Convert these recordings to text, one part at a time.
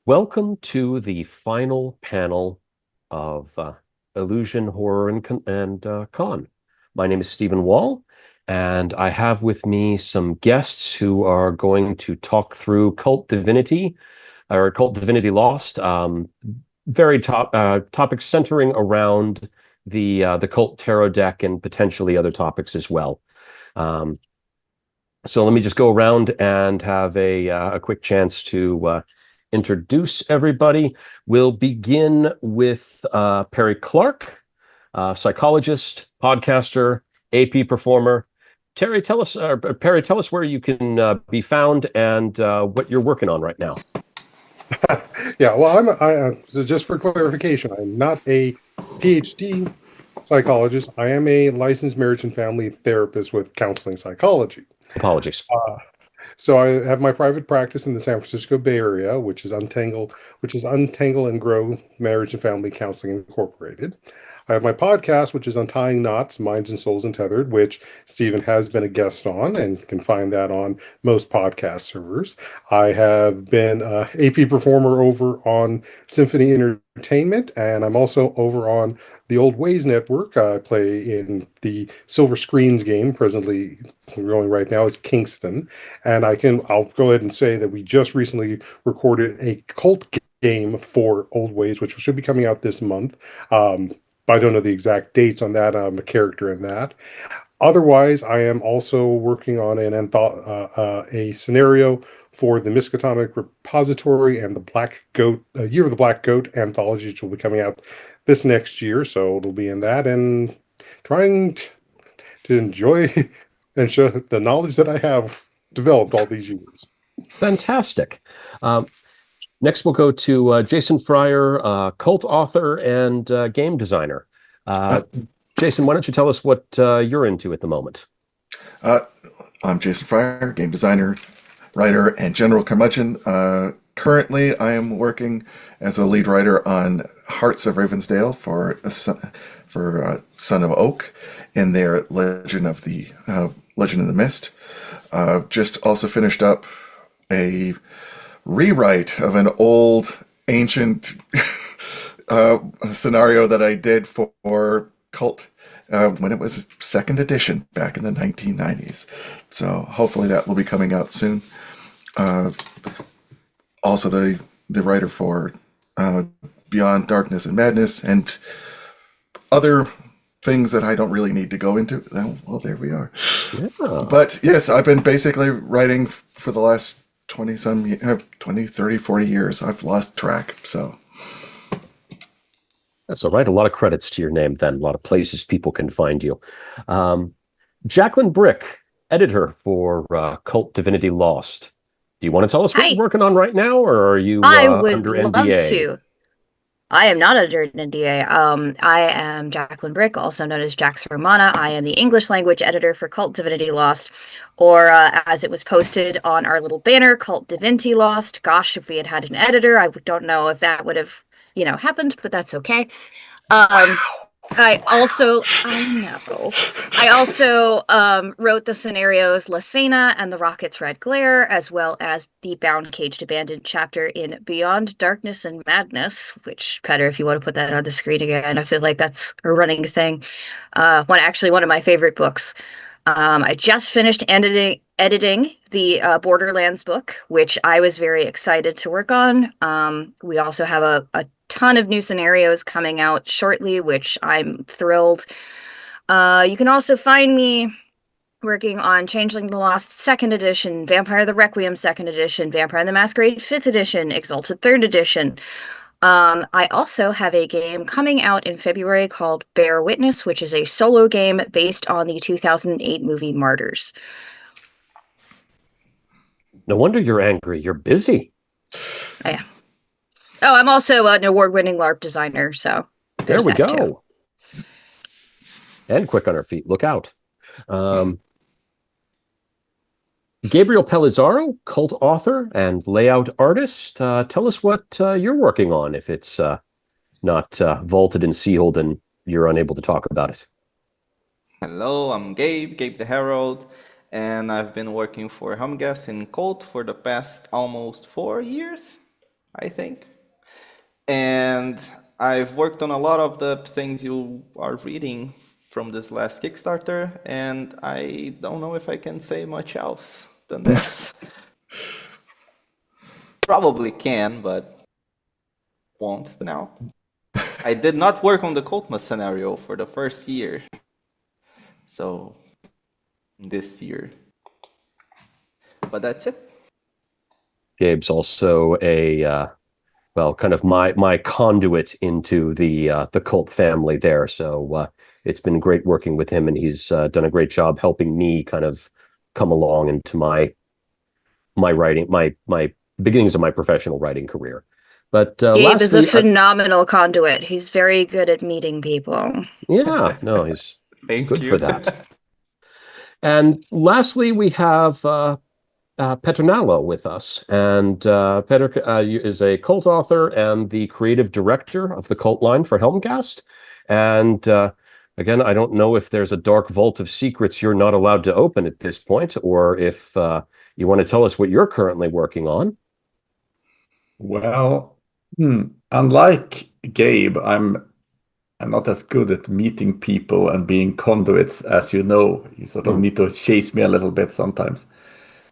Welcome to the final panel of Illusion, Horror, and Con. My name is Stephen Wall, and I have with me some guests who are going to talk through Cult Divinity, or Cult Divinity Lost. Very topics centering around the Cult Tarot deck and potentially other topics as well. So let me just go around and have a quick chance to introduce everybody. We'll begin with Perry Clark, psychologist, podcaster, AP performer. Perry, tell us where you can be found and what you're working on right now. Yeah, well, so just for clarification, I'm not a PhD psychologist. I am a licensed marriage and family therapist with counseling psychology. Apologies. So I have my private practice in the San Francisco Bay Area, which is Untangle and Grow Marriage and Family Counseling Incorporated. I have my podcast, which is Untying Knots, Minds and Souls Untethered, which Stephen has been a guest on, and you can find that on most podcast servers. I have been an AP performer over on Symphony Entertainment, and I'm also over on the Old Ways Network. I play in the Silver Screens game, presently going right now is Kingston. And I'll go ahead and say that we just recently recorded a cult game for Old Ways, which should be coming out this month. I don't know the exact dates on that. I'm a character in that. Otherwise, I am also working on a scenario for the Miskatonic Repository and the Black Goat, Year of the Black Goat anthology, which will be coming out this next year. So it'll be in that and trying to enjoy and show the knowledge that I have developed all these years. Fantastic. Next, we'll go to Jason Fryer, cult author and game designer. Jason, why don't you tell us what you're into at the moment? I'm Jason Fryer, game designer, writer, and general curmudgeon. Currently, I am working as a lead writer on Hearts of Ravensdale for Son of Oak in their Legend of the Mist. Just also finished up a rewrite of an old ancient scenario that I did for Kult when it was second edition back in the 1990s. So hopefully that will be coming out soon. Also the writer for Beyond Darkness and Madness and other things that I don't really need to go into. Well, there we are. Yeah. But yes, I've been basically writing for the last 20, 30, 40 years. I've lost track, so. That's all right. A lot of credits to your name then. A lot of places people can find you. Jacqueline Bryk, editor for Cult Divinity Lost. Do you want to tell us what you're working on right now, or are you under NDA? I would love to. I am not under an NDA. I am Jacqueline Bryk, also known as Jax Romana. I am the English language editor for Cult Divinity Lost, or as it was posted on our little banner, Cult Divinity Lost. Gosh, if we had had an editor, I don't know if that would have, happened, but that's okay. I also wrote the scenarios Lasena and the Rocket's Red Glare, as well as the Bound Caged Abandoned chapter in Beyond Darkness and Madness, which, Petter, if you want to put that on the screen again, I feel like that's a running thing. One of my favorite books. I just finished editing the Borderlands book, which I was very excited to work on. We also have a ton of new scenarios coming out shortly, which I'm thrilled. You can also find me working on Changeling the Lost 2nd edition, Vampire the Requiem 2nd edition, Vampire the Masquerade 5th edition, Exalted 3rd edition. I also have a game coming out in February called Bear Witness, which is a solo game based on the 2008 movie Martyrs. No wonder you're angry. You're busy. I am. Oh, I'm also an award-winning LARP designer, so there we go. Too. And quick on our feet. Look out. Gabriel Pellizzaro, cult author and layout artist. Tell us what you're working on if it's not vaulted and sealed and you're unable to talk about it. Hello, I'm Gabe the Herald, and I've been working for Humgas in Kult for the past almost 4 years. I think. And I've worked on a lot of the things you are reading from this last Kickstarter, and I don't know if I can say much else than this. Probably can, but won't now. I did not work on the Cultmas scenario for the first year. So, this year. But that's it. Gabe's also a kind of my conduit into the Cult family there. So it's been great working with him, and he's done a great job helping me kind of come along into my writing, my beginnings of my professional writing career. But Gabe is a lastly, phenomenal conduit. He's very good at meeting people. yeah, no, he's Thank good you. for that. And lastly, we have Peter Nallo with us. And Peter is a Cult author and the creative director of the Cult line for Helmcast. And again, I don't know if there's a dark vault of secrets you're not allowed to open at this point, or if you want to tell us what you're currently working on. Well, unlike Gabe, I'm not as good at meeting people and being conduits, as you know. You sort of need to chase me a little bit sometimes.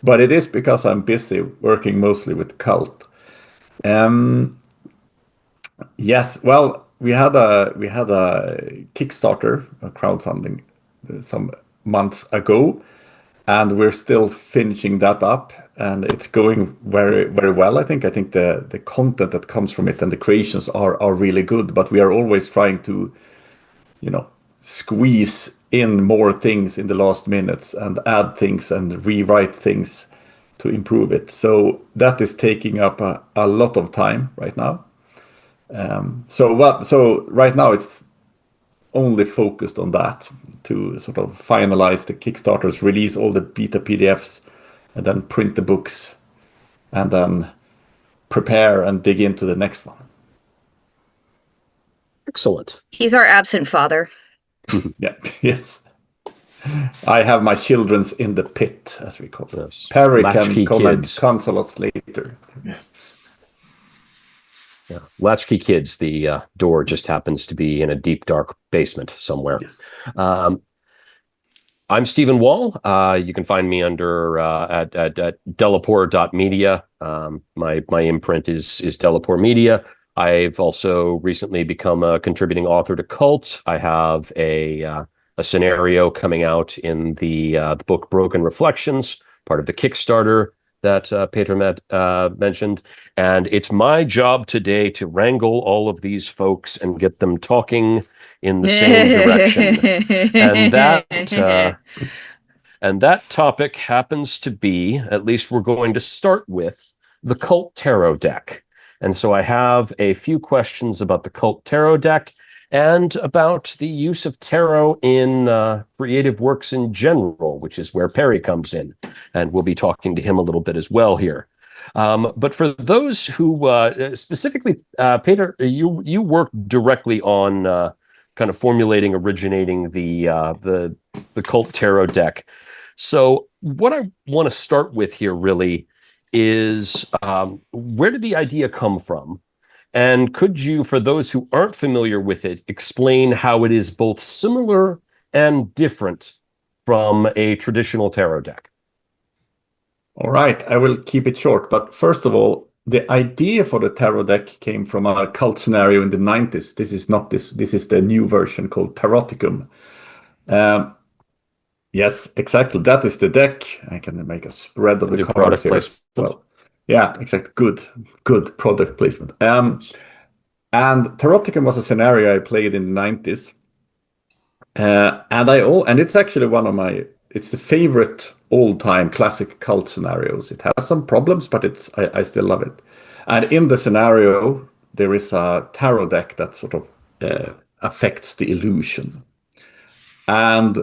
But it is because I'm busy working mostly with Cult. Yes, well, we had a Kickstarter, a crowdfunding, some months ago, and we're still finishing that up, and it's going very, very well. I think the content that comes from it and the creations are really good, but we are always trying to, squeeze in more things in the last minutes and add things and rewrite things to improve it. So that is taking up a lot of time right now. So right now it's only focused on that to sort of finalize the Kickstarters, release all the beta PDFs, and then print the books, and then prepare and dig into the next one. Excellent. He's our absent father. Yeah, yes. I have my children's in the pit, as we call it. Yes. Perry Latchkey can come kids. and console us later. Yes. Yeah. Latchkey Kids, the door just happens to be in a deep, dark basement somewhere. Yes. I'm Stephen Wall. You can find me under at delapore.media. My imprint is Delapore Media. I've also recently become a contributing author to Kult. I have a scenario coming out in the book Broken Reflections, part of the Kickstarter that Peter mentioned. And it's my job today to wrangle all of these folks and get them talking in the same direction. And that topic happens to be, at least we're going to start with, the Cult Tarot deck. And so I have a few questions about the Cult Tarot deck and about the use of tarot in creative works in general, which is where Perry comes in. And we'll be talking to him a little bit as well here. But for those who specifically, Peter, you work directly on kind of formulating, originating the Cult Tarot deck. So what I want to start with here really is where did the idea come from? And could you, for those who aren't familiar with it, explain how it is both similar and different from a traditional tarot deck? All right, I will keep it short. But first of all, the idea for the tarot deck came from a Cult scenario in the 90s. This is not this. This is the new version called Taroticum. Yes, exactly. That is the deck. I can make a spread of the cards here. Well, yeah, exactly. Good product placement. And Taroticum was a scenario I played in the 90s. And it's actually it's the favorite all-time classic Cult scenarios. It has some problems, but I still love it. And in the scenario, there is a tarot deck that sort of affects the illusion. And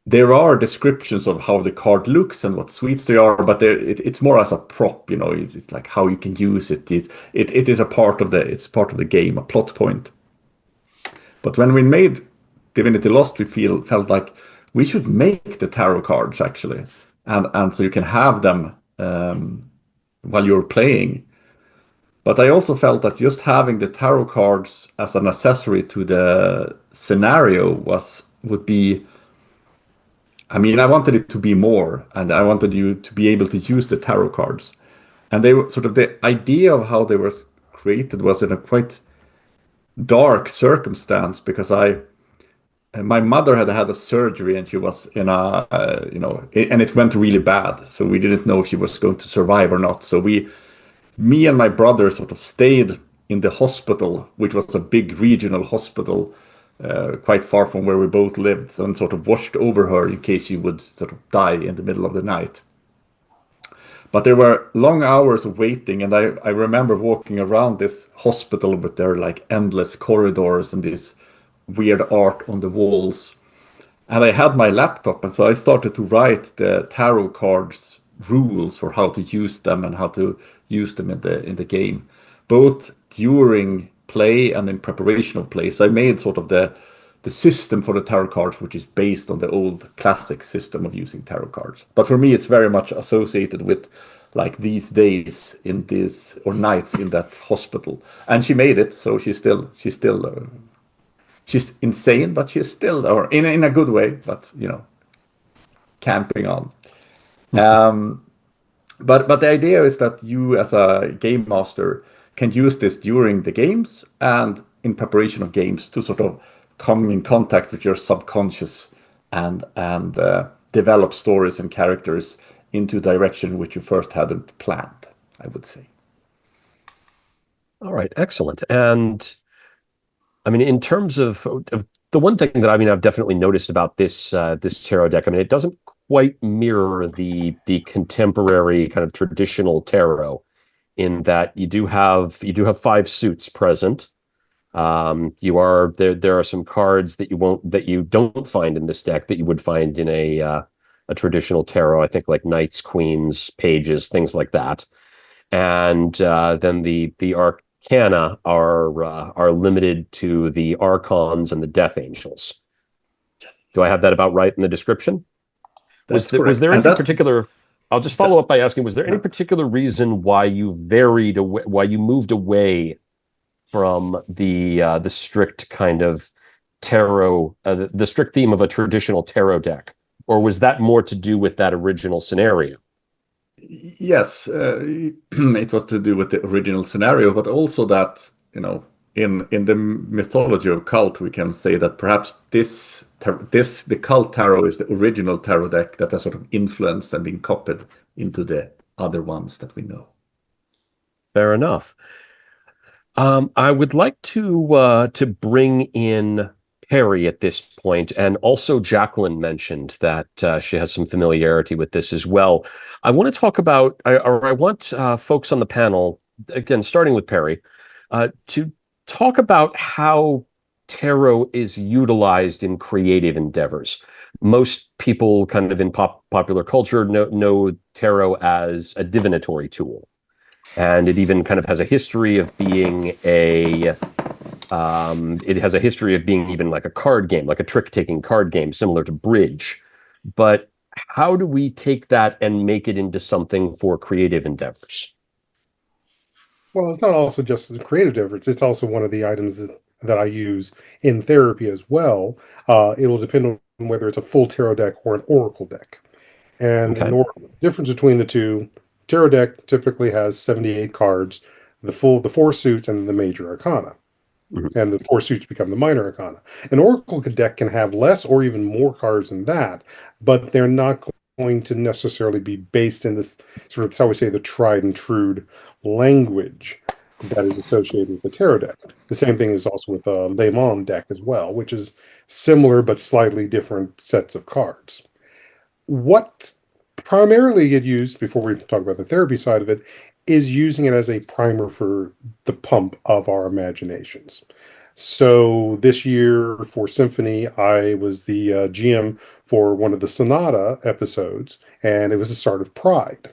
there are descriptions of how the card looks and what suites they are, but it's more as a prop, It's like how you can use it. It is part of the game, a plot point. But when we made Divinity Lost, we felt like we should make the tarot cards actually, and so you can have them while you're playing. But I also felt that just having the tarot cards as an accessory to the scenario would be. I mean, I wanted it to be more, and I wanted you to be able to use the tarot cards. And they were sort of the idea of how they were created was in a quite dark circumstance because my mother had had a surgery and she was in a and it went really bad, so we didn't know if she was going to survive or not. So me and my brother sort of stayed in the hospital, which was a big regional hospital quite far from where we both lived, and sort of watched over her in case she would sort of die in the middle of the night. But there were long hours of waiting, and I remember walking around this hospital with their like endless corridors and this weird art on the walls. And I had my laptop, and so I started to write the tarot cards rules for how to use them and how to use them in the game, both during play and in preparation of play. So I made sort of the system for the tarot cards, which is based on the old classic system of using tarot cards. But for me, it's very much associated with like these days in this or nights in that hospital. And she made it, so she's still she's insane, but she's still, or in a good way, but camping on. But the idea is that you, as a game master, can use this during the games and in preparation of games to sort of come in contact with your subconscious and develop stories and characters into a direction which you first hadn't planned, I would say. All right, excellent. And I mean, in terms of the one thing that I've definitely noticed about this tarot deck, I mean, it doesn't quite mirror the contemporary kind of traditional tarot, in that you do have 5 suits present. There are some cards that you don't find in this deck that you would find in a traditional tarot. I think like knights, queens, pages, things like that. And then the arcana are limited to the archons and the death angels. Do I have that about right in the description? Was there any particular? I'll just follow up by asking: was there any particular reason why you moved away from the strict kind of tarot, the strict theme of a traditional tarot deck, or was that more to do with that original scenario? Yes, it was to do with the original scenario, but also that in the mythology of Kult, we can say that perhaps the Kult tarot is the original tarot deck that has sort of influenced and been copied into the other ones that we know. Fair enough. I would like to bring in Perry at this point, and also Jacqueline mentioned that she has some familiarity with this as well. I want to talk about, I want folks on the panel, again, starting with Perry, to talk about how tarot is utilized in creative endeavors. Most people kind of in popular culture know tarot as a divinatory tool. And it even kind of has a history of being even like a card game, like a trick-taking card game, similar to bridge. But how do we take that and make it into something for creative endeavors? Well, it's not also just the creative endeavors. It's also one of the items that I use in therapy as well. It will depend on whether it's a full tarot deck or an oracle deck. And the difference between the two, tarot deck typically has 78 cards, the 4 suits and the major arcana. Mm-hmm. And the 4 suits become the minor arcana. An oracle deck can have less or even more cards than that, but they're not going to necessarily be based in this sort of, shall we say, the tried and true language that is associated with the tarot deck. The same thing is also with the Lemon deck as well, which is similar but slightly different sets of cards. What primarily get used, before we talk about the therapy side of it, is using it as a primer for the pump of our imaginations. So this year for Symphony, I was the GM for one of the Sonata episodes, and it was the start of Pride.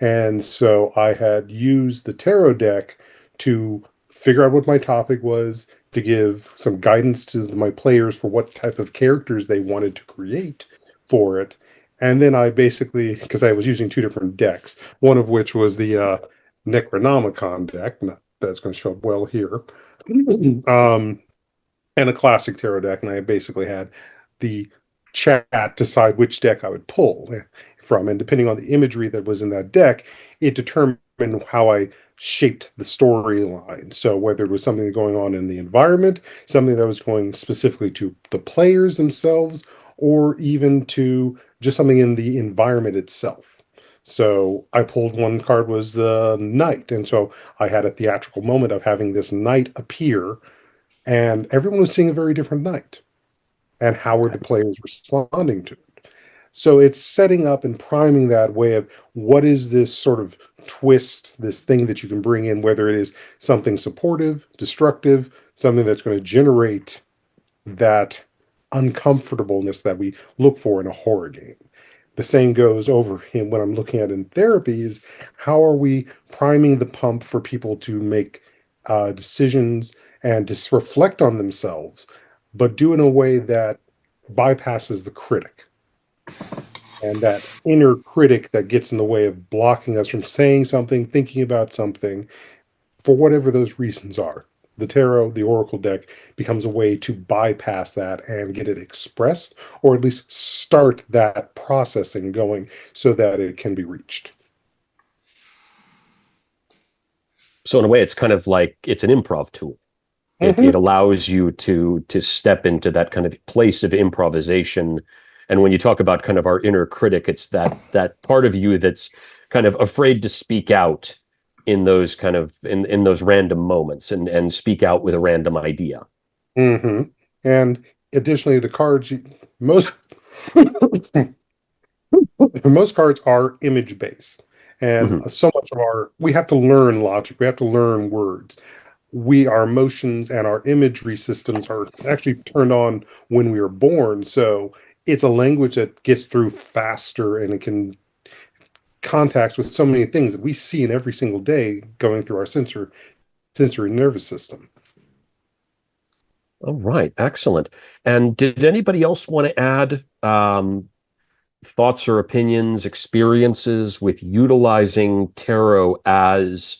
And so I had used the tarot deck to figure out what my topic was, to give some guidance to my players for what type of characters they wanted to create for it. And then I basically, because I was using 2 different decks, one of which was the Necronomicon deck. Not that's going to show up well here. And a classic tarot deck, and I basically had the chat decide which deck I would pull from, and depending on the imagery that was in that deck, it determined how I shaped the storyline. So whether it was something going on in the environment, something that was going specifically to the players themselves, or even to just something in the environment itself. So I pulled one card was the knight, and so I had a theatrical moment of having this knight appear, and everyone was seeing a very different knight. And how were the players responding to it? So it's setting up and priming that way of what is this sort of twist, this thing that you can bring in, whether it is something supportive, destructive, something that's going to generate that uncomfortableness that we look for in a horror game. The same goes over in when I'm looking at in therapy is how are we priming the pump for people to make decisions and just reflect on themselves, but do in a way that bypasses the critic. And that inner critic that gets in the way of blocking us from saying something, thinking about something, for whatever those reasons are. The tarot, the oracle deck, becomes a way to bypass that and get it expressed, or at least start that processing going so that it can be reached. So in a way, it's kind of like it's an improv tool. It allows you to step into that kind of place of improvisation. And when you talk about kind of our inner critic, it's that part of you that's kind of afraid to speak out in those kind of in those random moments and speak out with a random idea. Mm-hmm. And additionally, the cards most most cards are image based, and so much of we have to learn logic, we have to learn words. Our emotions and our imagery systems are actually turned on when we are born. So it's a language that gets through faster, and it can contacts with so many things that we see in every single day going through our sensory nervous system. All right, excellent. And did anybody else want to add thoughts or opinions, experiences with utilizing tarot as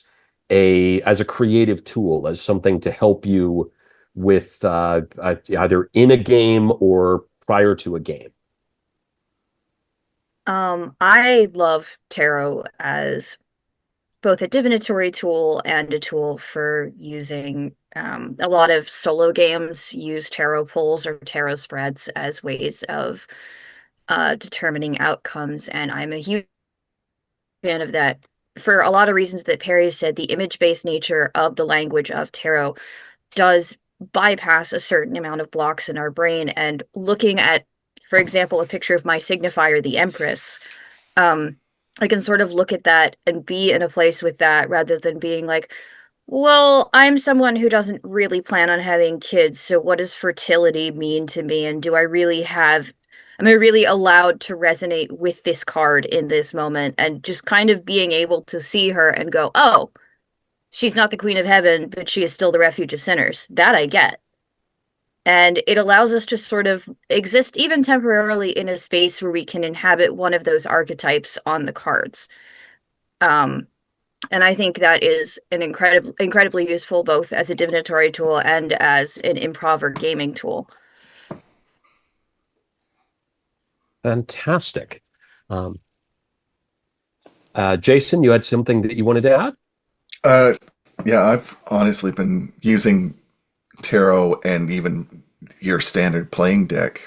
a creative tool, as something to help you with either in a game or prior to a game? I love tarot as both a divinatory tool and a tool for using. A lot of solo games use tarot pulls or tarot spreads as ways of determining outcomes, and I'm a huge fan of that for a lot of reasons that Perry said. The image-based nature of the language of tarot does bypass a certain amount of blocks in our brain, and looking at, for example, a picture of my signifier, the Empress, I can sort of look at that and be in a place with that rather than being like, well, I'm someone who doesn't really plan on having kids, so what does fertility mean to me? And am I really allowed to resonate with this card in this moment? And just kind of being able to see her and go, oh, she's not the Queen of Heaven, but she is still the refuge of sinners. That I get. And it allows us to sort of exist even temporarily in a space where we can inhabit one of those archetypes on the cards. And I think that is an incredibly useful both as a divinatory tool and as an improv or gaming tool. Fantastic. Jason, you had something that you wanted to add? Yeah, I've honestly been using tarot and even your standard playing deck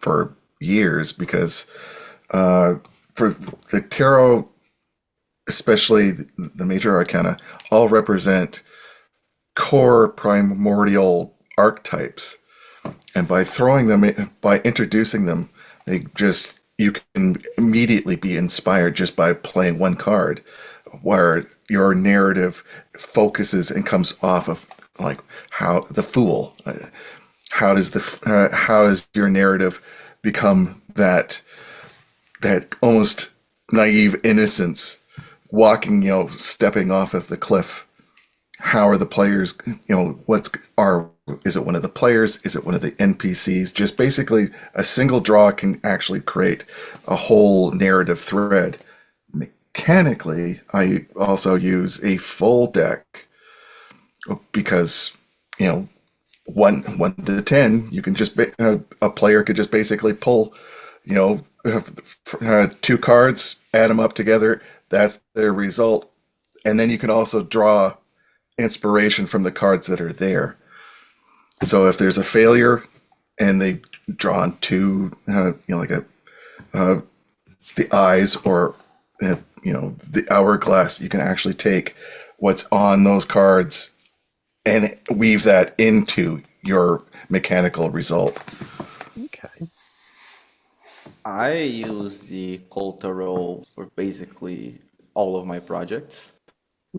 for years because for the tarot, especially the major arcana, all represent core primordial archetypes, and by introducing them, you can immediately be inspired just by playing one card, where your narrative focuses and comes off of like how the Fool. How does your narrative become that almost naive innocence, stepping off of the cliff? How are the players? Is it one of the players? Is it one of the NPCs? Just basically a single draw can actually create a whole narrative thread, mechanically, I also use a full deck because, you know, 1 to 10, you can just a player could just basically pull, you know, 2 cards, add them up together. That's their result, and then you can also draw inspiration from the cards that are there. So if there's a failure and they've drawn 2, you know, like the eyes or you know, the hourglass, you can actually take what's on those cards and weave that into your mechanical result. Okay. I use the Kult for basically all of my projects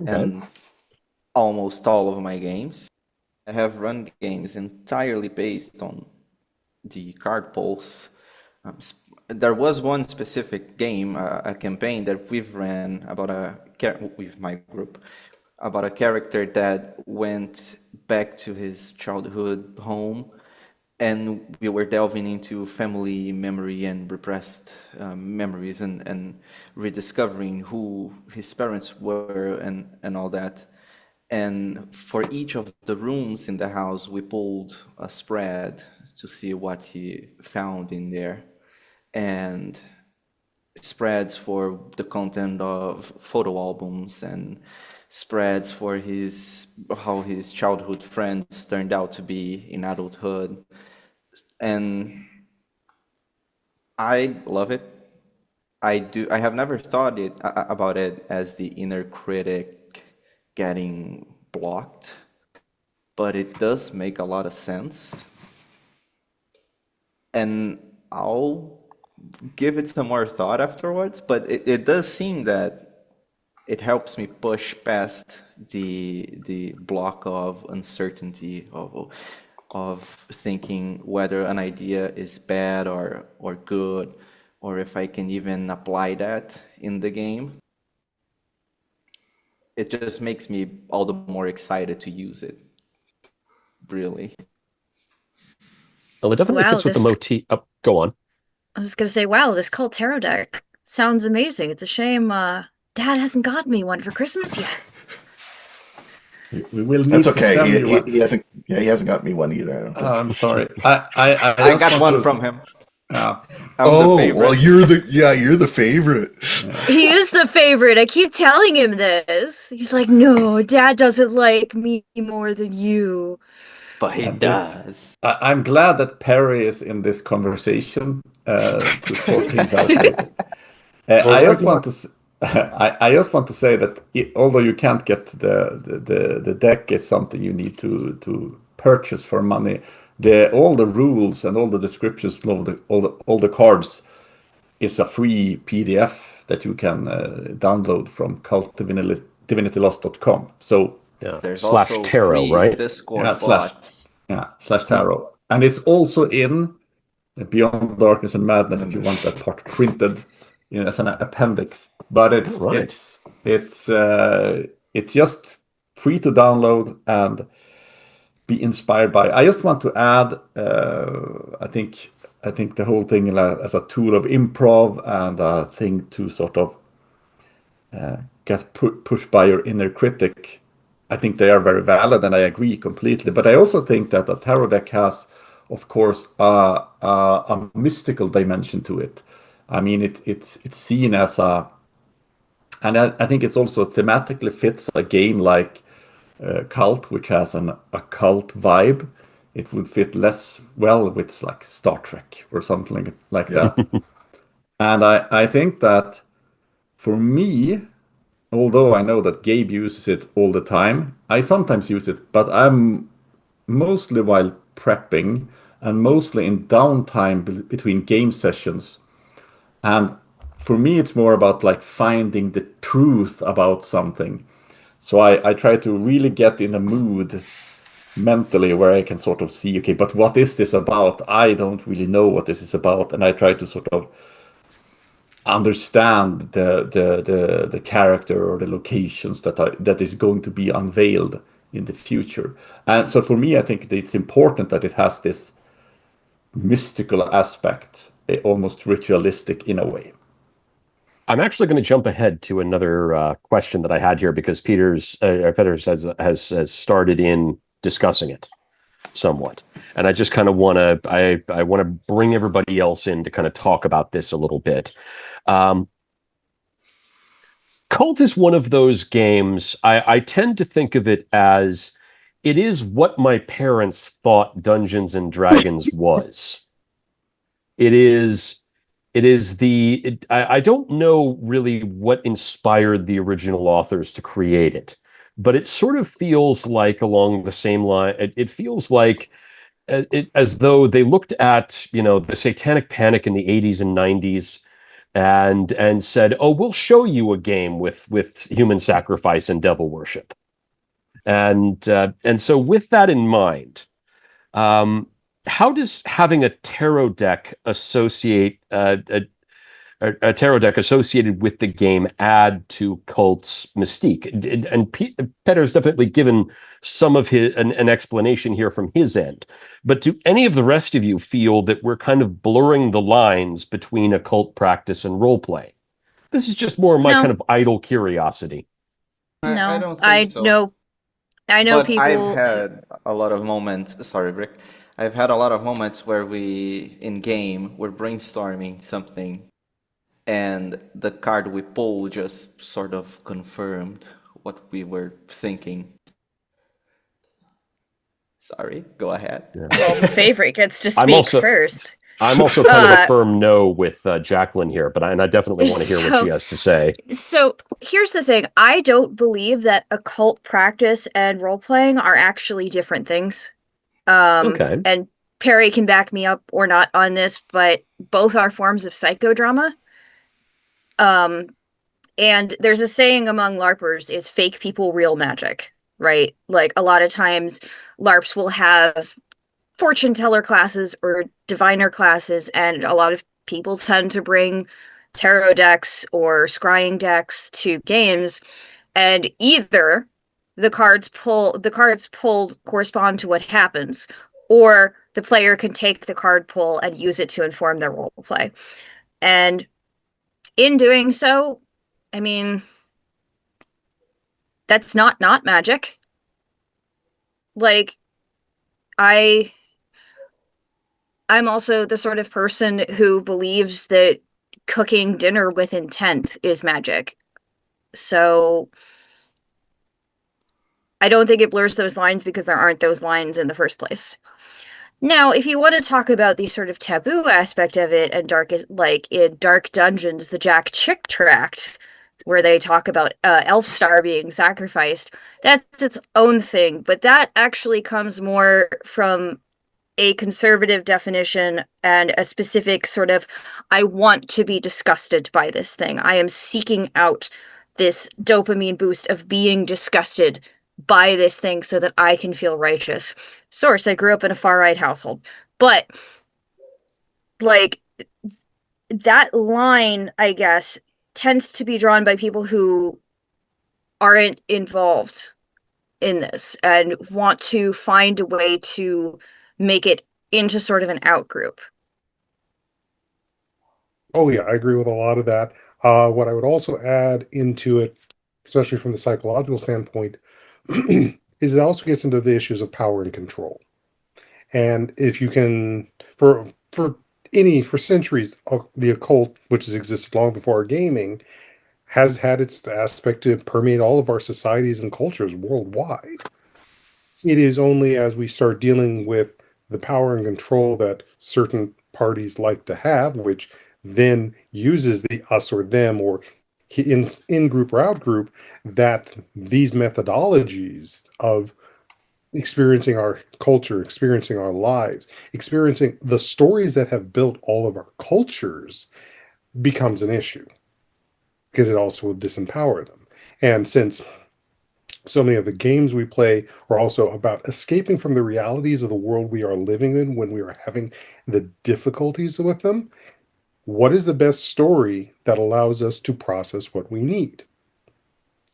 and almost all of my games. I have run games entirely based on the card pulls. There was one specific game, a campaign that we've ran about with my group, about a character that went back to his childhood home, and we were delving into family memory and repressed memories and rediscovering who his parents were and all that. And for each of the rooms in the house, we pulled a spread to see what he found in there. And spreads for the content of photo albums and spreads for how his childhood friends turned out to be in adulthood. And I love it. I have never thought about it as the inner critic getting blocked, but it does make a lot of sense. And I'll give it some more thought afterwards, but it does seem that it helps me push past the block of uncertainty of thinking whether an idea is bad or good, or if I can even apply that in the game. It just makes me all the more excited to use it. Really. Well, it definitely fits with the motif. Oh, go on. I was going to say, wow, this Kult tarot deck sounds amazing. It's a shame Dad hasn't got me one for Christmas yet. We will need That's to okay. send you one. He hasn't. Yeah, he hasn't got me one either. I don't think. I'm sorry. I I got one from him. Oh, well, you're the favorite. He is the favorite. I keep telling him this. He's like, no, Dad doesn't like me more than you. But he does. I'm glad that Perry is in this conversation to sort things out. I just want to say that although you can't get the deck is something you need to purchase for money. All the rules and all the descriptions of all the cards is a free PDF that you can download from cultdivinitylost.com. So there's / tarot, right? Discord bots. / tarot, and it's also in Beyond Darkness and Madness if you want that part printed as an appendix. But it's just free to download and be inspired by. I just want to add, I think the whole thing as a tool of improv and a thing to sort of get pushed by your inner critic. I think they are very valid, and I agree completely. But I also think that a tarot deck has, of course, a mystical dimension to it. I mean, it's seen as a, and I think it's also thematically fits a game like Kult, which has an occult vibe. It would fit less well with like Star Trek or something like that. And I think that for me, although I know that Gabe uses it all the time, I sometimes use it, but I'm mostly while prepping and mostly in downtime between game sessions. And for me, it's more about like finding the truth about something. So I try to really get in a mood mentally where I can sort of see, okay, but what is this about? I don't really know what this is about. And I try to sort of understand the character or the locations that is going to be unveiled in the future. And so for me, I think that it's important that it has this mystical aspect, almost ritualistic in a way. I'm actually going to jump ahead to another question that I had here because Peters has started in discussing it somewhat, and I just kind of want to I want to bring everybody else in to kind of talk about this a little bit. Um, Cult is one of those games. I tend to think of it as it is what my parents thought Dungeons and Dragons was. It is I don't know really what inspired the original authors to create it, but it sort of feels like along the same line. It feels like as though they looked at, the satanic panic in the 80s and 90s and said, "Oh, we'll show you a game with human sacrifice and devil worship." And so with that in mind, um, how does having a tarot deck a tarot deck associated with the game add to Cult's mystique? And Petter's definitely given some of an explanation here from his end. But do any of the rest of you feel that we're kind of blurring the lines between occult practice and role play? This is just more my kind No, of idle curiosity. I no. don't think so. I know But I've people. had a lot of moments. Sorry, Bryk. I've had a lot of moments where we, in game, we're brainstorming something, and the card we pull just sort of confirmed what we were thinking. Sorry, go ahead. Yeah. Well, the favorite gets to I'm speak also first. I'm also kind of a Uh, firm no with Jacqueline here, but I definitely want to hear what she so has to say. So here's the thing. I don't believe that occult practice and role playing are actually different things. Okay. And Perry can back me up or not on this, but both are forms of psychodrama. Um, and there's a saying among LARPers is fake people, real magic, right? Like a lot of times LARPs will have fortune teller classes or diviner classes, and a lot of people tend to bring tarot decks or scrying decks to games, and either the cards pulled correspond to what happens, or the player can take the card pull and use it to inform their role play. And in doing so, I mean, that's not magic. Like I I'm also the sort of person who believes that cooking dinner with intent is magic. So I don't think it blurs those lines because there aren't those lines in the first place. Now, if you want to talk about the sort of taboo aspect of it and like in Dark Dungeons, the Jack Chick Tract, where they talk about Elfstar being sacrificed, that's its own thing. But that actually comes more from a conservative definition and a specific sort of, I want to be disgusted by this thing. I am seeking out this dopamine boost of being disgusted by this thing so that I can feel righteous. Source, I grew up in a far right household. But like that line, I guess, tends to be drawn by people who aren't involved in this and want to find a way to make it into sort of an out group. Oh yeah, I agree with a lot of that. What I would also add into it, especially from the psychological standpoint, is it also gets into the issues of power and control. And if you can, for centuries, the occult, which has existed long before gaming, has had its aspect to permeate all of our societies and cultures worldwide. It is only as we start dealing with the power and control that certain parties like to have, which then uses the us or them or in group or out group, that these methodologies of experiencing our culture, experiencing our lives, experiencing the stories that have built all of our cultures becomes an issue because it also will disempower them. And since so many of the games we play are also about escaping from the realities of the world we are living in when we are having the difficulties with them, what is the best story that allows us to process what we need?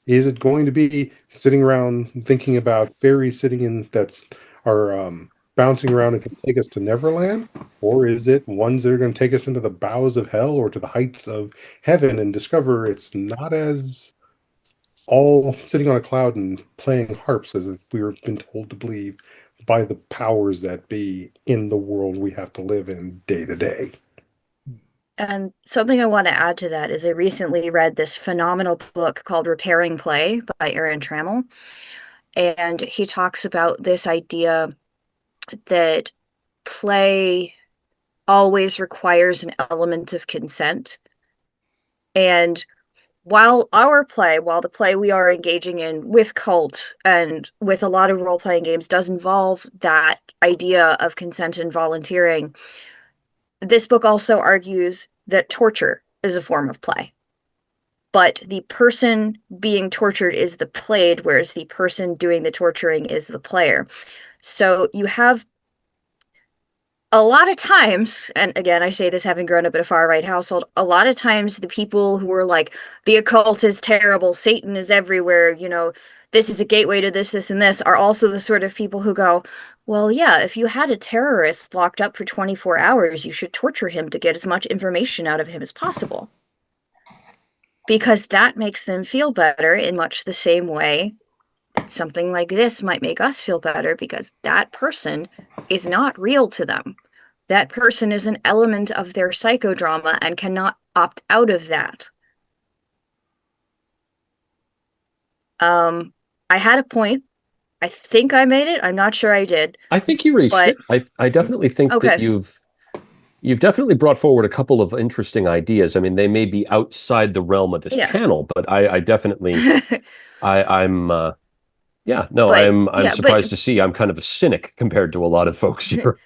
Is it going to be sitting around thinking about fairies sitting in that's our bouncing around and can take us to Neverland? Or is it ones that are going to take us into the bowels of hell or to the heights of heaven and discover it's not as all sitting on a cloud and playing harps as we've been told to believe by the powers that be in the world we have to live in day to day? And something I want to add to that is I recently read this phenomenal book called Repairing Play by Aaron Trammell. And he talks about this idea that play always requires an element of consent. And while the play we are engaging in with Kult and with a lot of role-playing games does involve that idea of consent and volunteering, this book also argues that torture is a form of play. But the person being tortured is the played, whereas the person doing the torturing is the player. So you have a lot of times, and again, I say this having grown up in a far-right household, a lot of times the people who are like, the occult is terrible, Satan is everywhere, this is a gateway to this, this, and this, are also the sort of people who go, well, yeah, if you had a terrorist locked up for 24 hours, you should torture him to get as much information out of him as possible. Because that makes them feel better in much the same way that something like this might make us feel better, because that person is not real to them. That person is an element of their psychodrama and cannot opt out of that. I had a point. I think I made it. I'm not sure I did. I think you reached it. I definitely think that you've definitely brought forward a couple of interesting ideas. I mean, they may be outside the realm of this panel, but I definitely, I'm surprised to see I'm kind of a cynic compared to a lot of folks here.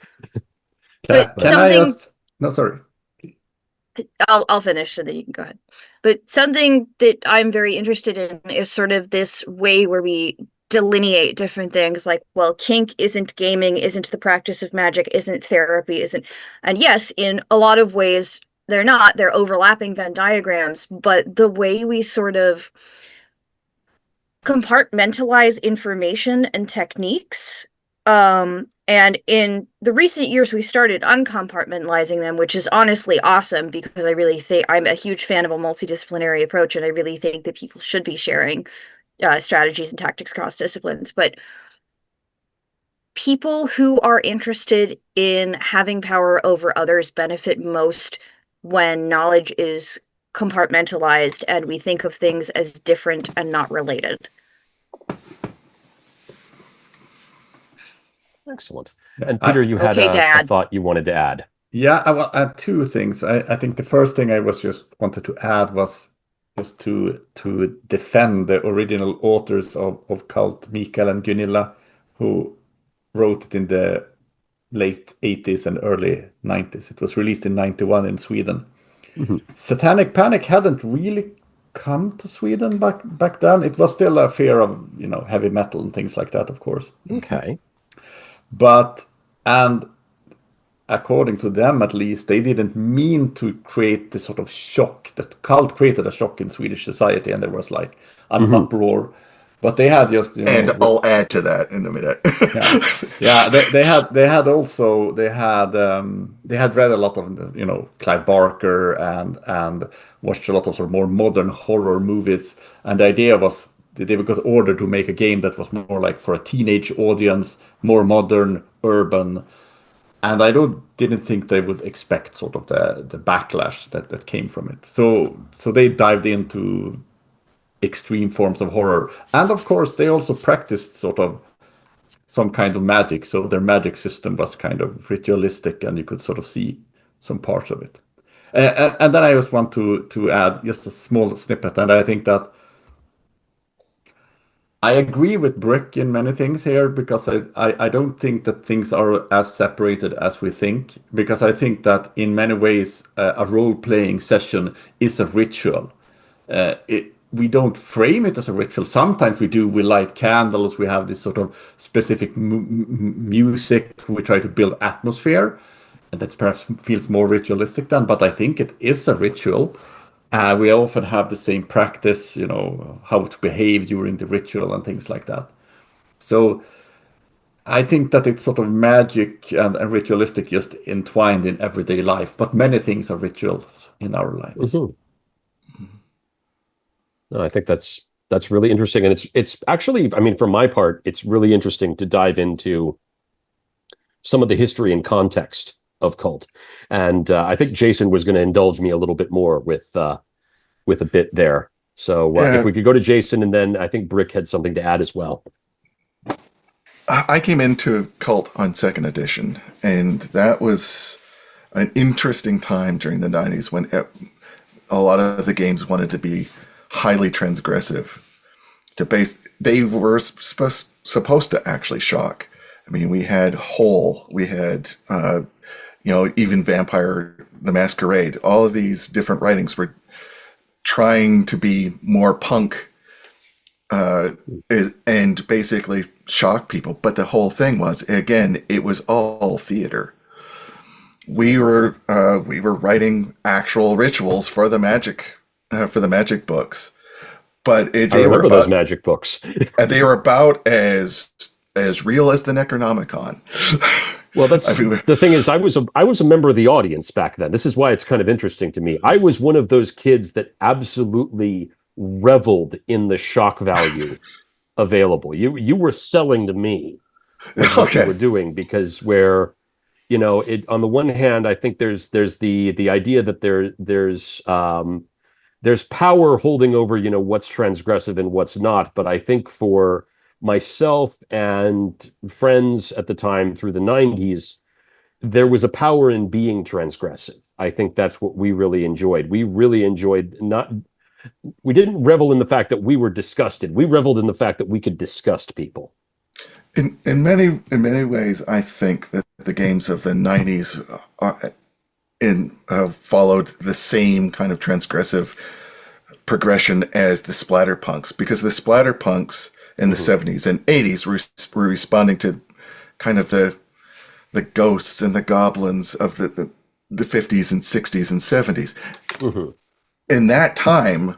Sorry. I'll finish and then you can go ahead. But something that I'm very interested in is sort of this way where we delineate different things, like, well, kink isn't gaming, isn't the practice of magic, isn't therapy, isn't, and yes, in a lot of ways they're overlapping Venn diagrams, but the way we sort of compartmentalize information and techniques, and in the recent years we started uncompartmentalizing them, which is honestly awesome, because I really think I'm a huge fan of a multidisciplinary approach, and I really think that people should be sharing strategies and tactics across disciplines. But people who are interested in having power over others benefit most when knowledge is compartmentalized and we think of things as different and not related. Excellent. And Peter, you had a thought you wanted to add. Yeah, I will add two things. I think the first thing I was just wanted to add was just to defend the original authors of Kult, Mikael and Gunilla, who wrote it in the late 80s and early 90s. It was released in 91 in Sweden. Mm-hmm. Satanic Panic hadn't really come to Sweden back then. It was still a fear of, heavy metal and things like that, of course. Okay. And according to them, at least, they didn't mean to create this sort of shock. That Kult created a shock in Swedish society, and there was like an uproar. But they had just, and I'll add to that in a minute. They had read a lot of Clive Barker and watched a lot of sort of more modern horror movies, and the idea was that they got ordered to make a game that was more like for a teenage audience, more modern, urban. And I didn't think they would expect sort of the backlash that came from it. So they dived into extreme forms of horror. And of course, they also practiced sort of some kind of magic. So their magic system was kind of ritualistic, and you could sort of see some parts of it. And then I just want to add just a small snippet. And I think that I agree with Bryk in many things here, because I don't think that things are as separated as we think, because I think that in many ways a role-playing session is a ritual. We don't frame it as a ritual. Sometimes we do. We light candles. We have this sort of specific music. We try to build atmosphere, and that perhaps feels more ritualistic then, but I think it is a ritual. We often have the same practice, how to behave during the ritual and things like that. So I think that it's sort of magic and ritualistic just entwined in everyday life, but many things are rituals in our lives. Mhm. No, I think that's really interesting, and it's actually, I mean, for my part, it's really interesting to dive into some of the history and context of Cult, and I think Jason was going to indulge me a little bit more with a bit there. So if Yeah, we could go to Jason, and then I think Bryk had something to add as well. I came into Cult on second edition, and that was an interesting time during the 90s when a lot of the games wanted to be highly transgressive. They were supposed to actually shock. I mean, we had Hole, we had, even Vampire the Masquerade. All of these different writings were trying to be more punk and basically shock people. But the whole thing was, again, it was all theater. We were writing actual rituals for the magic books, but I remember those magic books. they were about as real as the Necronomicon. Well, that's the thing is, I was a member of the audience back then. This is why it's kind of interesting to me. I was one of those kids that absolutely reveled in the shock value available. You were selling to me with what you were doing, because where, it, on the one hand, I think there's the idea that there's power holding over, what's transgressive and what's not. But I think for myself and friends at the time through the 90s, there was a power in being transgressive. I think that's what we really enjoyed. We really enjoyed we didn't revel in the fact that we were disgusted. We reveled in the fact that we could disgust people. In many ways, I think that the games of the 90s followed the same kind of transgressive progression as the splatterpunks, because the splatterpunks in the 70s and 80s were responding to kind of the ghosts and the goblins of the 50s and 60s and 70s. In that time,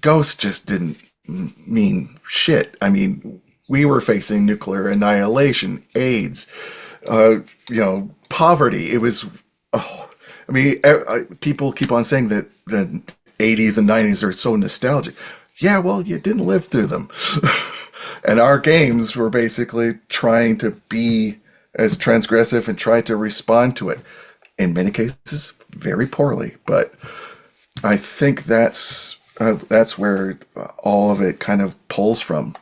ghosts just didn't mean shit. I mean, we were facing nuclear annihilation, AIDS, poverty. It was, people keep on saying that the 80s and 90s are so nostalgic. Yeah, well, you didn't live through them. And our games were basically trying to be as transgressive and try to respond to it. In many cases, very poorly. But I think that's where all of it kind of pulls from.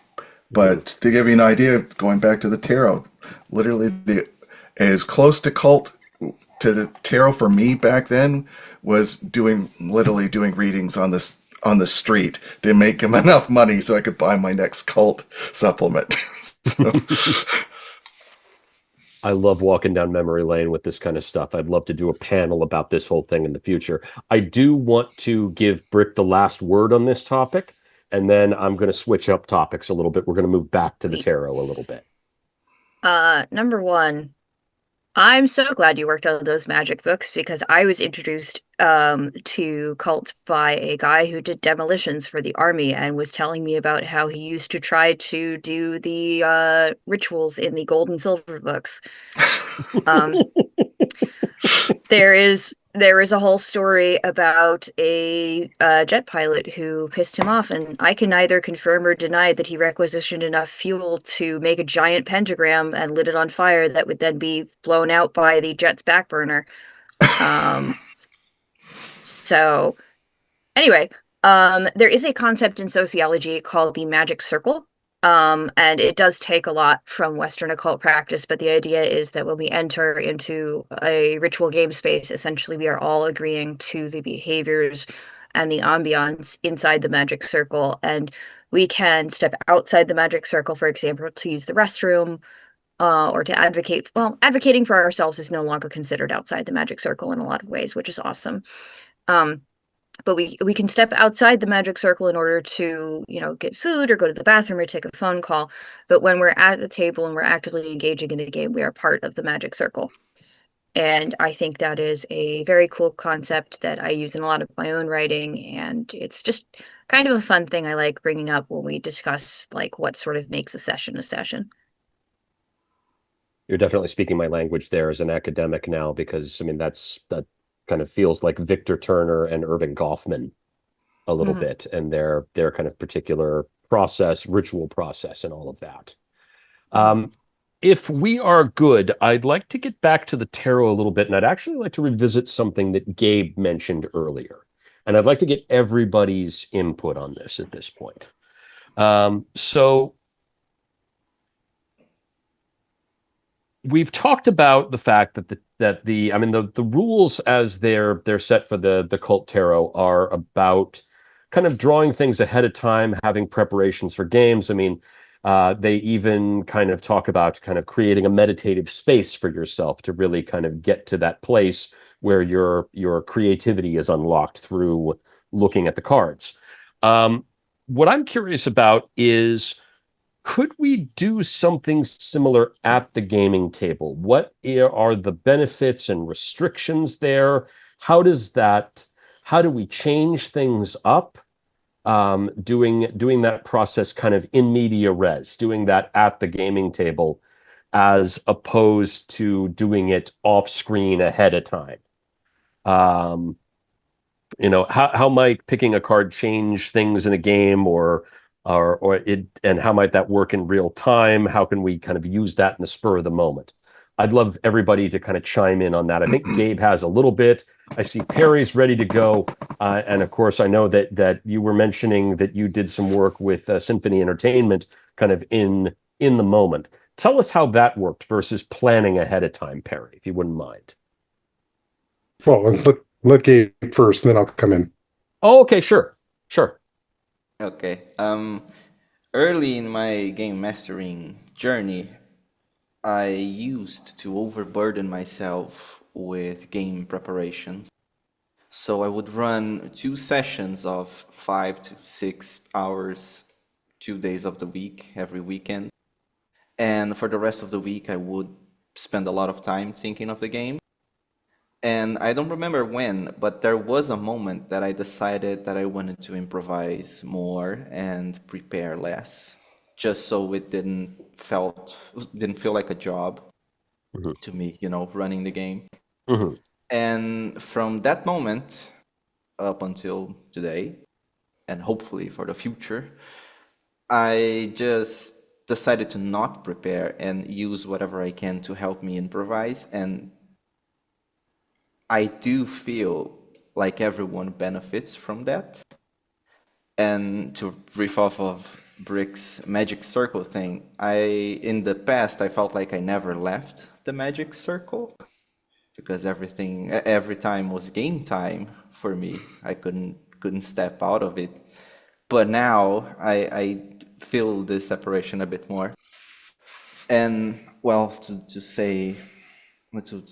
But to give you an idea, going back to the tarot, literally as close to Cult to the tarot for me back then was literally doing readings on the street to make him enough money so I could buy my next Cult supplement. So. I love walking down memory lane with this kind of stuff. I'd love to do a panel about this whole thing in the future. I do want to give Bryk the last word on this topic, and then I'm going to switch up topics a little bit. We're going to move back to the tarot a little bit. Number one, I'm so glad you worked on those magic books, because I was introduced to Cult by a guy who did demolitions for the army and was telling me about how he used to try to do the rituals in the gold and silver books. There is a whole story about a jet pilot who pissed him off, and I can neither confirm or deny that he requisitioned enough fuel to make a giant pentagram and lit it on fire that would then be blown out by the jet's back burner. So anyway, there is a concept in sociology called the magic circle. And it does take a lot from Western occult practice, but the idea is that when we enter into a ritual game space, essentially we are all agreeing to the behaviors and the ambiance inside the magic circle, and we can step outside the magic circle, for example, to use the restroom, or to advocate. Well, advocating for ourselves is no longer considered outside the magic circle in a lot of ways, which is awesome. But we can step outside the magic circle in order to, get food or go to the bathroom or take a phone call. But when we're at the table and we're actively engaging in the game, we are part of the magic circle. And I think that is a very cool concept that I use in a lot of my own writing. And it's just kind of a fun thing I like bringing up when we discuss, like, what sort of makes a session a session. you're definitely speaking my language there as an academic now, because I mean that kind of feels like Victor Turner and Irving Goffman a little bit, and their kind of particular process, ritual process, and all of that. If we are good, I'd like to get back to the tarot a little bit, and I'd actually like to revisit something that Gabe mentioned earlier. And I'd like to get everybody's input on this at this point. So we've talked about the fact that the rules as they're set for the Kult Tarot are about kind of drawing things ahead of time, having preparations for games. I mean, they even kind of talk about kind of creating a meditative space for yourself to really kind of get to that place where your creativity is unlocked through looking at the cards. What I'm curious about is, could we do something similar at the gaming table? What are the benefits and restrictions there? How do we change things up? Doing that process kind of in media res, doing that at the gaming table, as opposed to doing it off screen ahead of time. How might picking a card change things in a game, or it, and how might that work in real time? How can we kind of use that in the spur of the moment? I'd love everybody to kind of chime in on that. I think Gabe has a little bit. I see Perry's ready to go. And of course, I know that you were mentioning that you did some work with Symphony Entertainment kind of in the moment. Tell us how that worked versus planning ahead of time, Perry, if you wouldn't mind. Well, let Gabe first, and then I'll come in. Oh, okay, sure. Okay. Early in my game mastering journey, I used to overburden myself with game preparations. So I would run 2 sessions of 5 to 6 hours, 2 days of the week, every weekend. And for the rest of the week, I would spend a lot of time thinking of the game. And I don't remember when, but there was a moment that I decided that I wanted to improvise more and prepare less, just so it didn't feel like a job to me, running the game. And from that moment up until today, and hopefully for the future, I just decided to not prepare and use whatever I can to help me improvise. And I do feel like everyone benefits from that. And to riff off of Bryk's magic circle thing, in the past I felt like I never left the magic circle, because every time was game time for me. I couldn't step out of it. But now I feel this separation a bit more. And well, to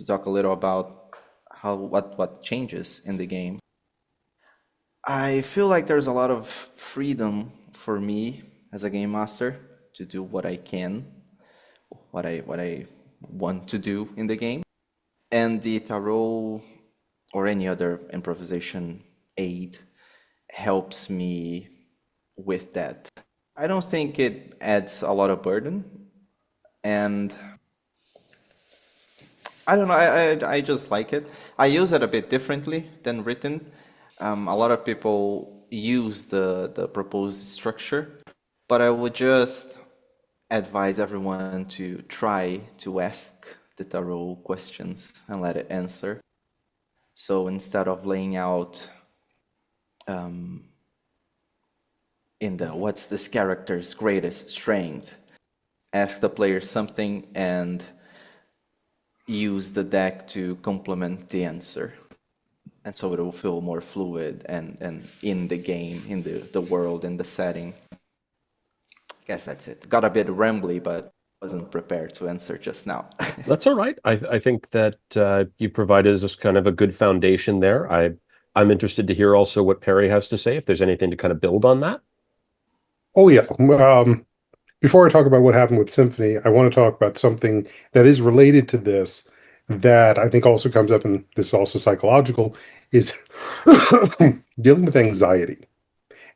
talk a little about what changes in the game, I feel like there's a lot of freedom for me as a game master to do what I can, what I want to do in the game. And the tarot or any other improvisation aid helps me with that. I don't think it adds a lot of burden, and I don't know, I just like it. I use it a bit differently than written. A lot of people use the proposed structure, but I would just advise everyone to try to ask the tarot questions and let it answer. So instead of laying out what's this character's greatest strength, ask the player something and use the deck to complement the answer. And so it will feel more fluid and in the game, in the world, in the setting. I guess that's it. Got a bit rambly, but wasn't prepared to answer just now. That's all right. I think that you provided us kind of a good foundation there. I'm interested to hear also what Perry has to say, if there's anything to kind of build on that. Oh, yeah. Before I talk about what happened with Symphony, I want to talk about something that is related to this, that I think also comes up, and this is also psychological, is dealing with anxiety.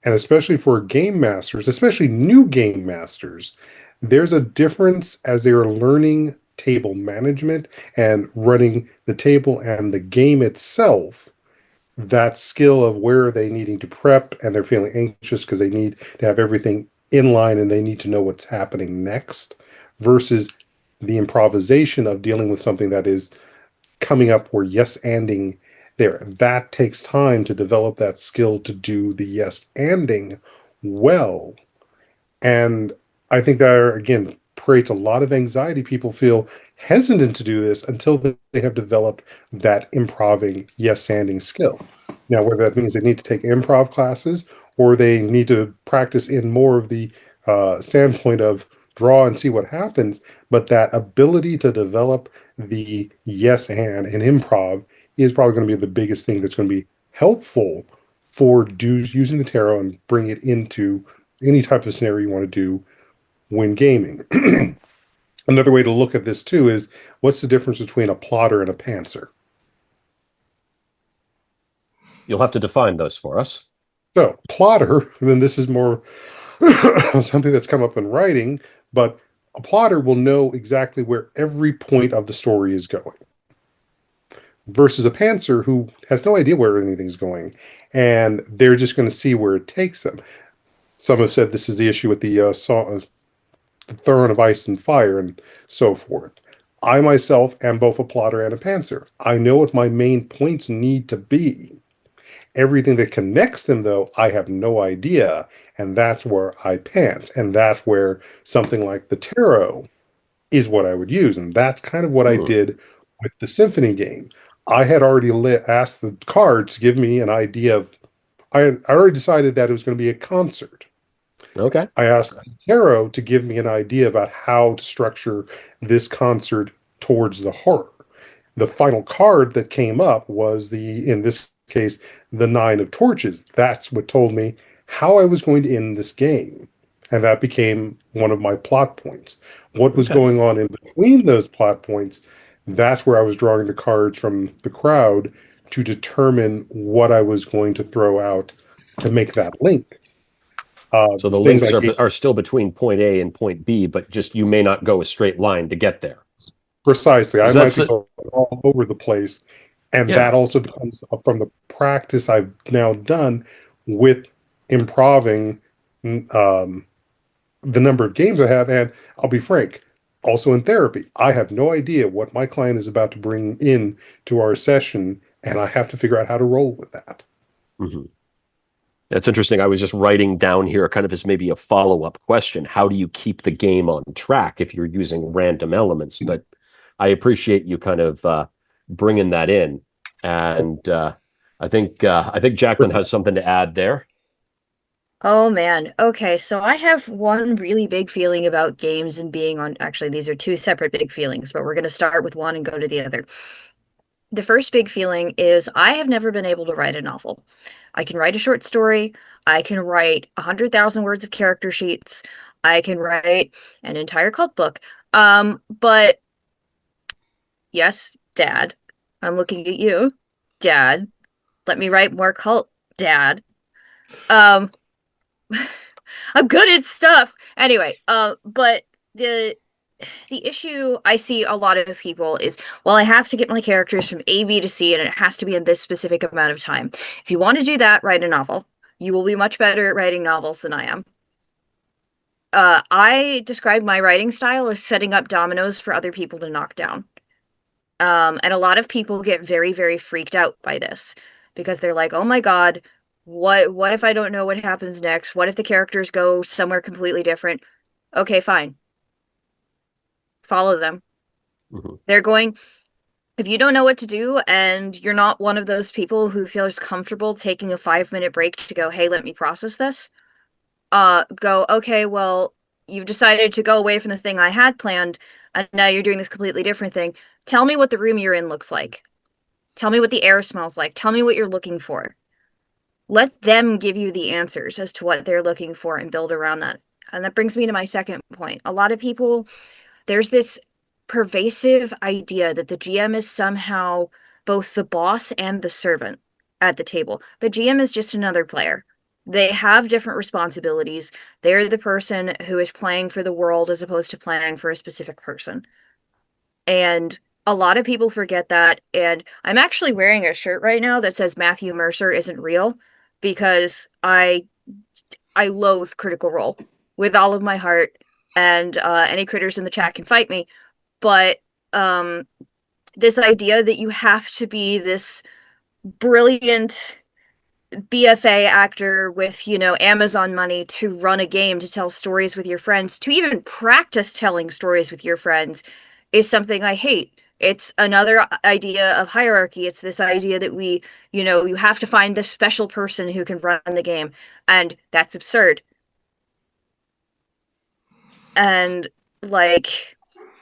And especially for game masters, especially new game masters, there's a difference as they are learning table management and running the table and the game itself, that skill of where are they needing to prep and they're feeling anxious because they need to have everything in line and they need to know what's happening next, versus the improvisation of dealing with something that is coming up or yes anding there. That takes time to develop that skill to do the yes anding well. And I think that, again, creates a lot of anxiety. People feel hesitant to do this until they have developed that improving yes anding skill. Now, whether that means they need to take improv classes or they need to practice in more of the standpoint of draw and see what happens, but that ability to develop the yes and improv is probably going to be the biggest thing that's going to be helpful for using the tarot and bring it into any type of scenario you want to do when gaming. Another way to look at this too is, what's the difference between a plotter and a pantser? You'll have to define those for us. So, plotter, then this is more something that's come up in writing, but a plotter will know exactly where every point of the story is going, versus a pantser who has no idea where anything's going, and they're just going to see where it takes them. Some have said this is the issue with the throwing of ice and fire and so forth. I myself am both a plotter and a pantser. I know what my main points need to be. Everything that connects them, though, I have no idea, and that's where I pant, and that's where something like the tarot is what I would use, and that's kind of what I did with the symphony game. I had already asked the cards to give me an idea of. I already decided that it was going to be a concert. Okay. I asked the tarot to give me an idea about how to structure this concert towards the horror. The final card that came up was in this case, the Nine of Torches. That's what told me how I was going to end this game. And that became one of my plot points. What was going on in between those plot points, that's where I was drawing the cards from the crowd to determine what I was going to throw out to make that link. So the links are still between point A and point B, but just you may not go a straight line to get there. Precisely. I might be going all over the place. And that also becomes from the practice I've now done with improving the number of games I have. And I'll be frank, also in therapy, I have no idea what my client is about to bring in to our session, and I have to figure out how to roll with that. Mm-hmm. That's interesting. I was just writing down here kind of as maybe a follow-up question. How do you keep the game on track if you're using random elements? But I appreciate you kind of bringing that in, and I think Jacqueline has something to add there. Oh man. Okay, so I have one really big feeling about games and being on. Actually, these are two separate big feelings, but we're going to start with one and go to the other. The first big feeling is I have never been able to write a novel. I can write a short story. I can write 100,000 words of character sheets. I can write an entire cult book. But yes, Dad, I'm looking at you, Dad. Let me write more cult, Dad. I'm good at stuff. Anyway, but the issue I see a lot of people is, well, I have to get my characters from A, B to C, and it has to be in this specific amount of time. If you want to do that, write a novel. You will be much better at writing novels than I am. I describe my writing style as setting up dominoes for other people to knock down. And a lot of people get very, very freaked out by this because they're like, oh my God, what if I don't know what happens next? What if the characters go somewhere completely different? Okay, fine. Follow them. Mm-hmm. They're going, if you don't know what to do and you're not one of those people who feels comfortable taking a 5-minute break to go, hey, let me process this, go, okay, well, you've decided to go away from the thing I had planned, and now you're doing this completely different thing. Tell me what the room you're in looks like. Tell me what the air smells like. Tell me what you're looking for. Let them give you the answers as to what they're looking for and build around that. And that brings me to my second point. A lot of people, there's this pervasive idea that the GM is somehow both the boss and the servant at the table. The GM is just another player. They have different responsibilities. They're the person who is playing for the world as opposed to playing for a specific person. And a lot of people forget that. And I'm actually wearing a shirt right now that says Matthew Mercer isn't real because I loathe Critical Role with all of my heart. And any critters in the chat can fight me. But this idea that you have to be this brilliant BFA actor with, Amazon money to run a game, to tell stories with your friends, to even practice telling stories with your friends is something I hate. It's another idea of hierarchy. It's this idea that you have to find the special person who can run the game. And that's absurd. And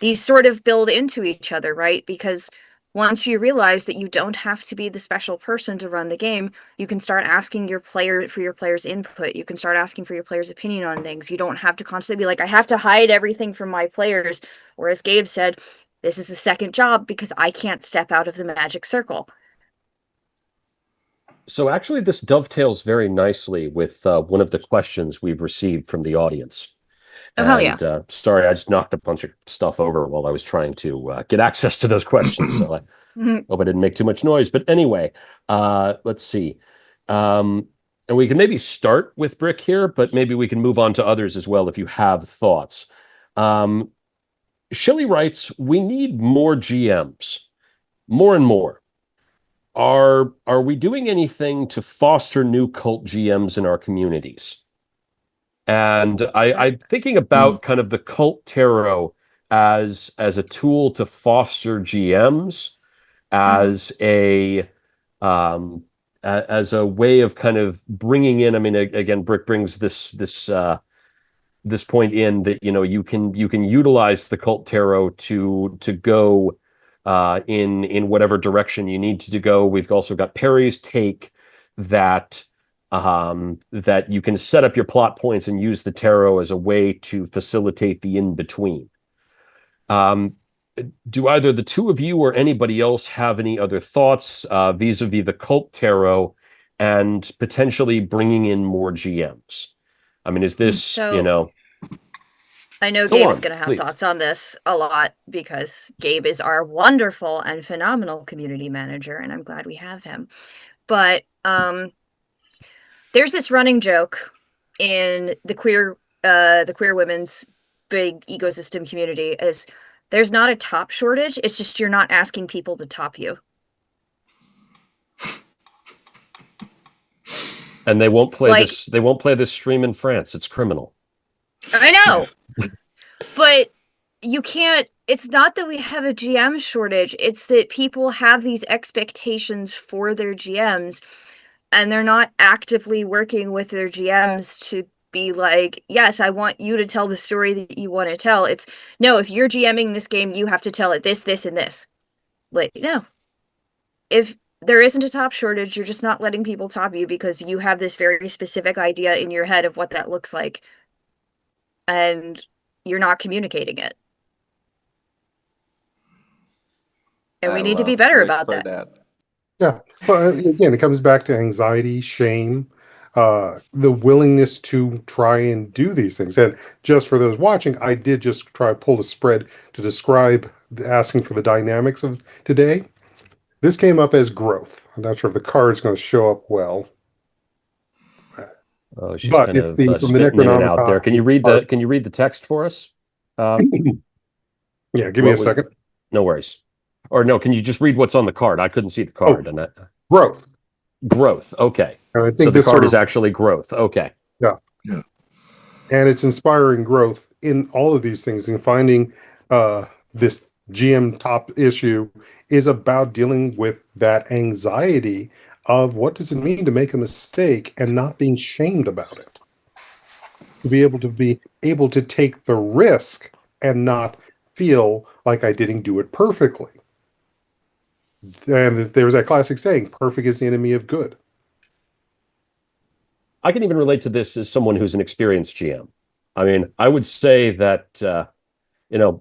these sort of build into each other, right? Because once you realize that you don't have to be the special person to run the game, you can start asking your players' input. You can start asking for your players' opinion on things. You don't have to constantly be like, I have to hide everything from my players. Or as Gabe said, this is a second job because I can't step out of the magic circle. So actually, this dovetails very nicely with one of the questions we've received from the audience. Oh, hell yeah. Sorry, I just knocked a bunch of stuff over while I was trying to get access to those questions. So I hope I didn't make too much noise. But anyway, let's see. And we can maybe start with Bryk here, but maybe we can move on to others as well if you have thoughts. Shelley writes, we need more GMs, more and more. Are we doing anything to foster new cult GMs in our communities? And I'm thinking about kind of the Cult Tarot as a tool to foster GMs, as a way of kind of bringing in. I mean, again, Bryk brings this point in that you can utilize the Cult Tarot to go in whatever direction you need to go. We've also got Perry's take that you can set up your plot points and use the tarot as a way to facilitate the in-between. Do either the two of you or anybody else have any other thoughts vis-a-vis the Cult Tarot and potentially bringing in more GMs? I mean, is this, I know Gabe is going to have thoughts on this a lot because Gabe is our wonderful and phenomenal community manager, and I'm glad we have him. But there's this running joke in the queer women's big ecosystem community is there's not a top shortage. It's just you're not asking people to top you. And they won't play this. They won't play this stream in France. It's criminal. I know, but you can't. It's not that we have a GM shortage. It's that people have these expectations for their GMs. And they're not actively working with their GMs to be like, yes, I want you to tell the story that you want to tell. It's, no, if you're GMing this game, you have to tell it this, this, and this. No. If there isn't a top shortage, you're just not letting people top you because you have this very specific idea in your head of what that looks like. And you're not communicating it. And we need to be better about that. Yeah, but again, it comes back to anxiety, shame, the willingness to try and do these things. And just for those watching, I did just try to pull a spread to describe asking for the dynamics of today. This came up as growth. I'm not sure if the card's going to show up well. Oh, she's but kind it's of from the Necronomicon out there. Can you read the text for us? Yeah, give me a second. No worries. Or no, can you just read what's on the card? I couldn't see the card. Oh, growth. Growth. Okay. And I think so the card is actually growth. Okay. Yeah. And it's inspiring growth in all of these things. And finding this GM top issue is about dealing with that anxiety of what does it mean to make a mistake and not being shamed about it. To be able to take the risk and not feel like I didn't do it perfectly. And there's that classic saying, perfect is the enemy of good. I can even relate to this as someone who's an experienced GM. I mean, I would say that,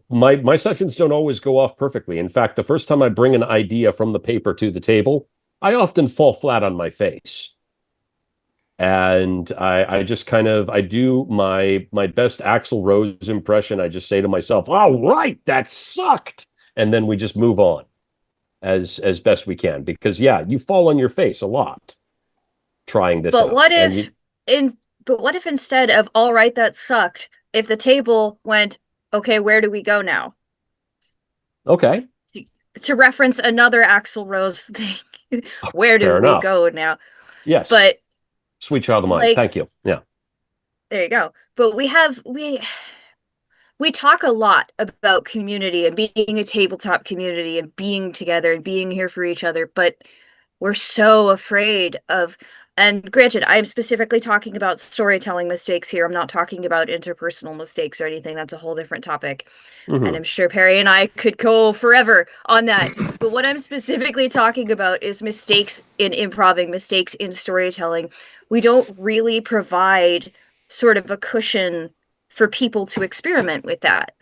my sessions don't always go off perfectly. In fact, the first time I bring an idea from the paper to the table, I often fall flat on my face. And I just I do my best Axl Rose impression. I just say to myself, all right, that sucked. and then we just move on as best we can. Because yeah, you fall on your face a lot trying this But out. what if instead of all right, that sucked, if the table went, okay, where do we go now? Okay, To reference another Axl Rose thing, where do fair we enough. go now? Yes. But Sweet child of mine. like, Thank you. Yeah. there you go. But we talk a lot about community and being a tabletop community and being together and being here for each other, but we're so afraid of, and granted, I'm specifically talking about storytelling mistakes here. I'm not talking about interpersonal mistakes or anything. That's a whole different topic. And I'm sure Perry and I could go forever on that. But what I'm specifically talking about is mistakes in improving, mistakes in storytelling. We don't really provide sort of a cushion for people to experiment with that.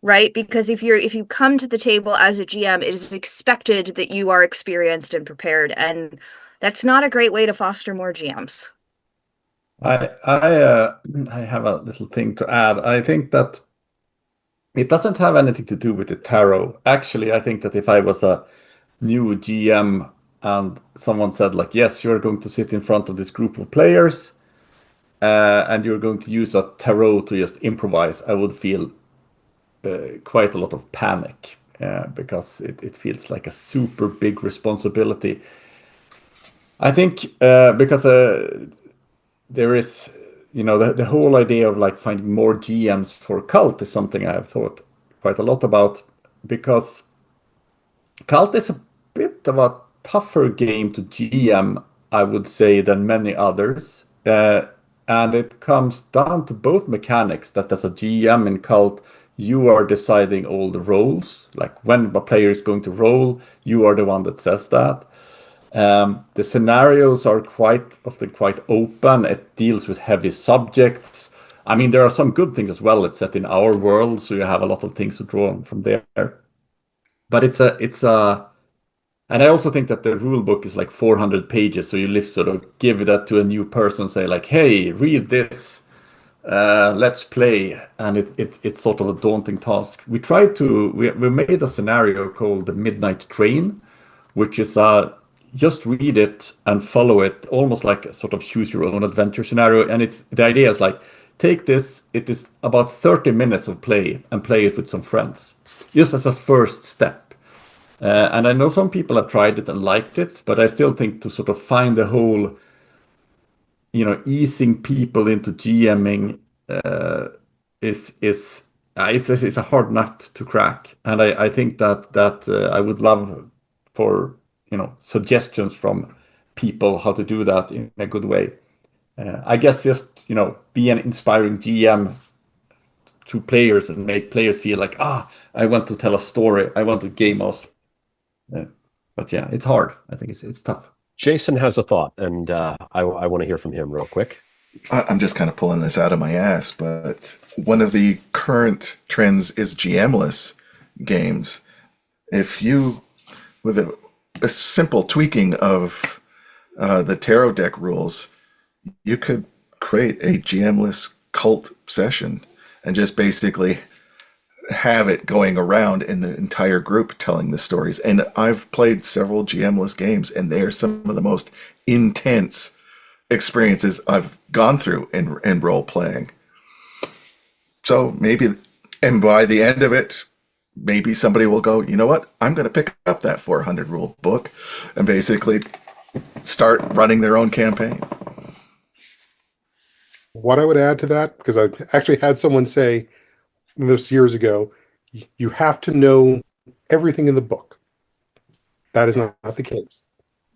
Right? Because if you come to the table as a GM, it is expected that you are experienced and prepared, and that's not a great way to foster more GMs. I have a little thing to add. I think that it doesn't have anything to do with the tarot. Actually, I think that if I was a new GM and someone said like, yes, you're going to sit in front of this group of players, and you're going to use a tarot to just improvise, I would feel quite a lot of panic because it feels like a super big responsibility. I think because there is, the whole idea of like finding more GMs for Cult is something I have thought quite a lot about, because Cult is a bit of a tougher game to GM, I would say, than many others. And it comes down to both mechanics, that as a GM in Cult, you are deciding all the roles. Like when a player is going to roll, you are the one that says that. The scenarios are quite often quite open. It deals with heavy subjects. I mean, there are some good things as well. It's set in our world, so you have a lot of things to draw from there. But and I also think that the rule book is like 400 pages. So you sort of give that to a new person, say like, hey, read this, let's play. And it's sort of a daunting task. We made a scenario called the Midnight Train, which is just read it and follow it, almost like a sort of choose your own adventure scenario. And the idea is like, take this, it is about 30 minutes of play, and play it with some friends, just as a first step. And I know some people have tried it and liked it, but I still think to sort of find the whole, easing people into GMing it's a hard nut to crack. And I think that I would love for suggestions from people how to do that in a good way. I guess just be an inspiring GM to players and make players feel like I want to tell a story, I want to game master. But yeah, it's hard. I think it's tough. Jason has a thought, and I want to hear from him real quick. I'm just kind of pulling this out of my ass, but one of the current trends is GM-less games. If you, with a simple tweaking of the tarot deck rules, you could create a GM-less Cult session and just basically have it going around in the entire group telling the stories. And I've played several GM-less games, and they are some of the most intense experiences I've gone through in role playing. So maybe, and by the end of it, maybe somebody will go, you know what, I'm going to pick up that 400 rule book and basically start running their own campaign. What I would add to that, because I actually had someone say this years ago, you have to know everything in the book. That is not the case.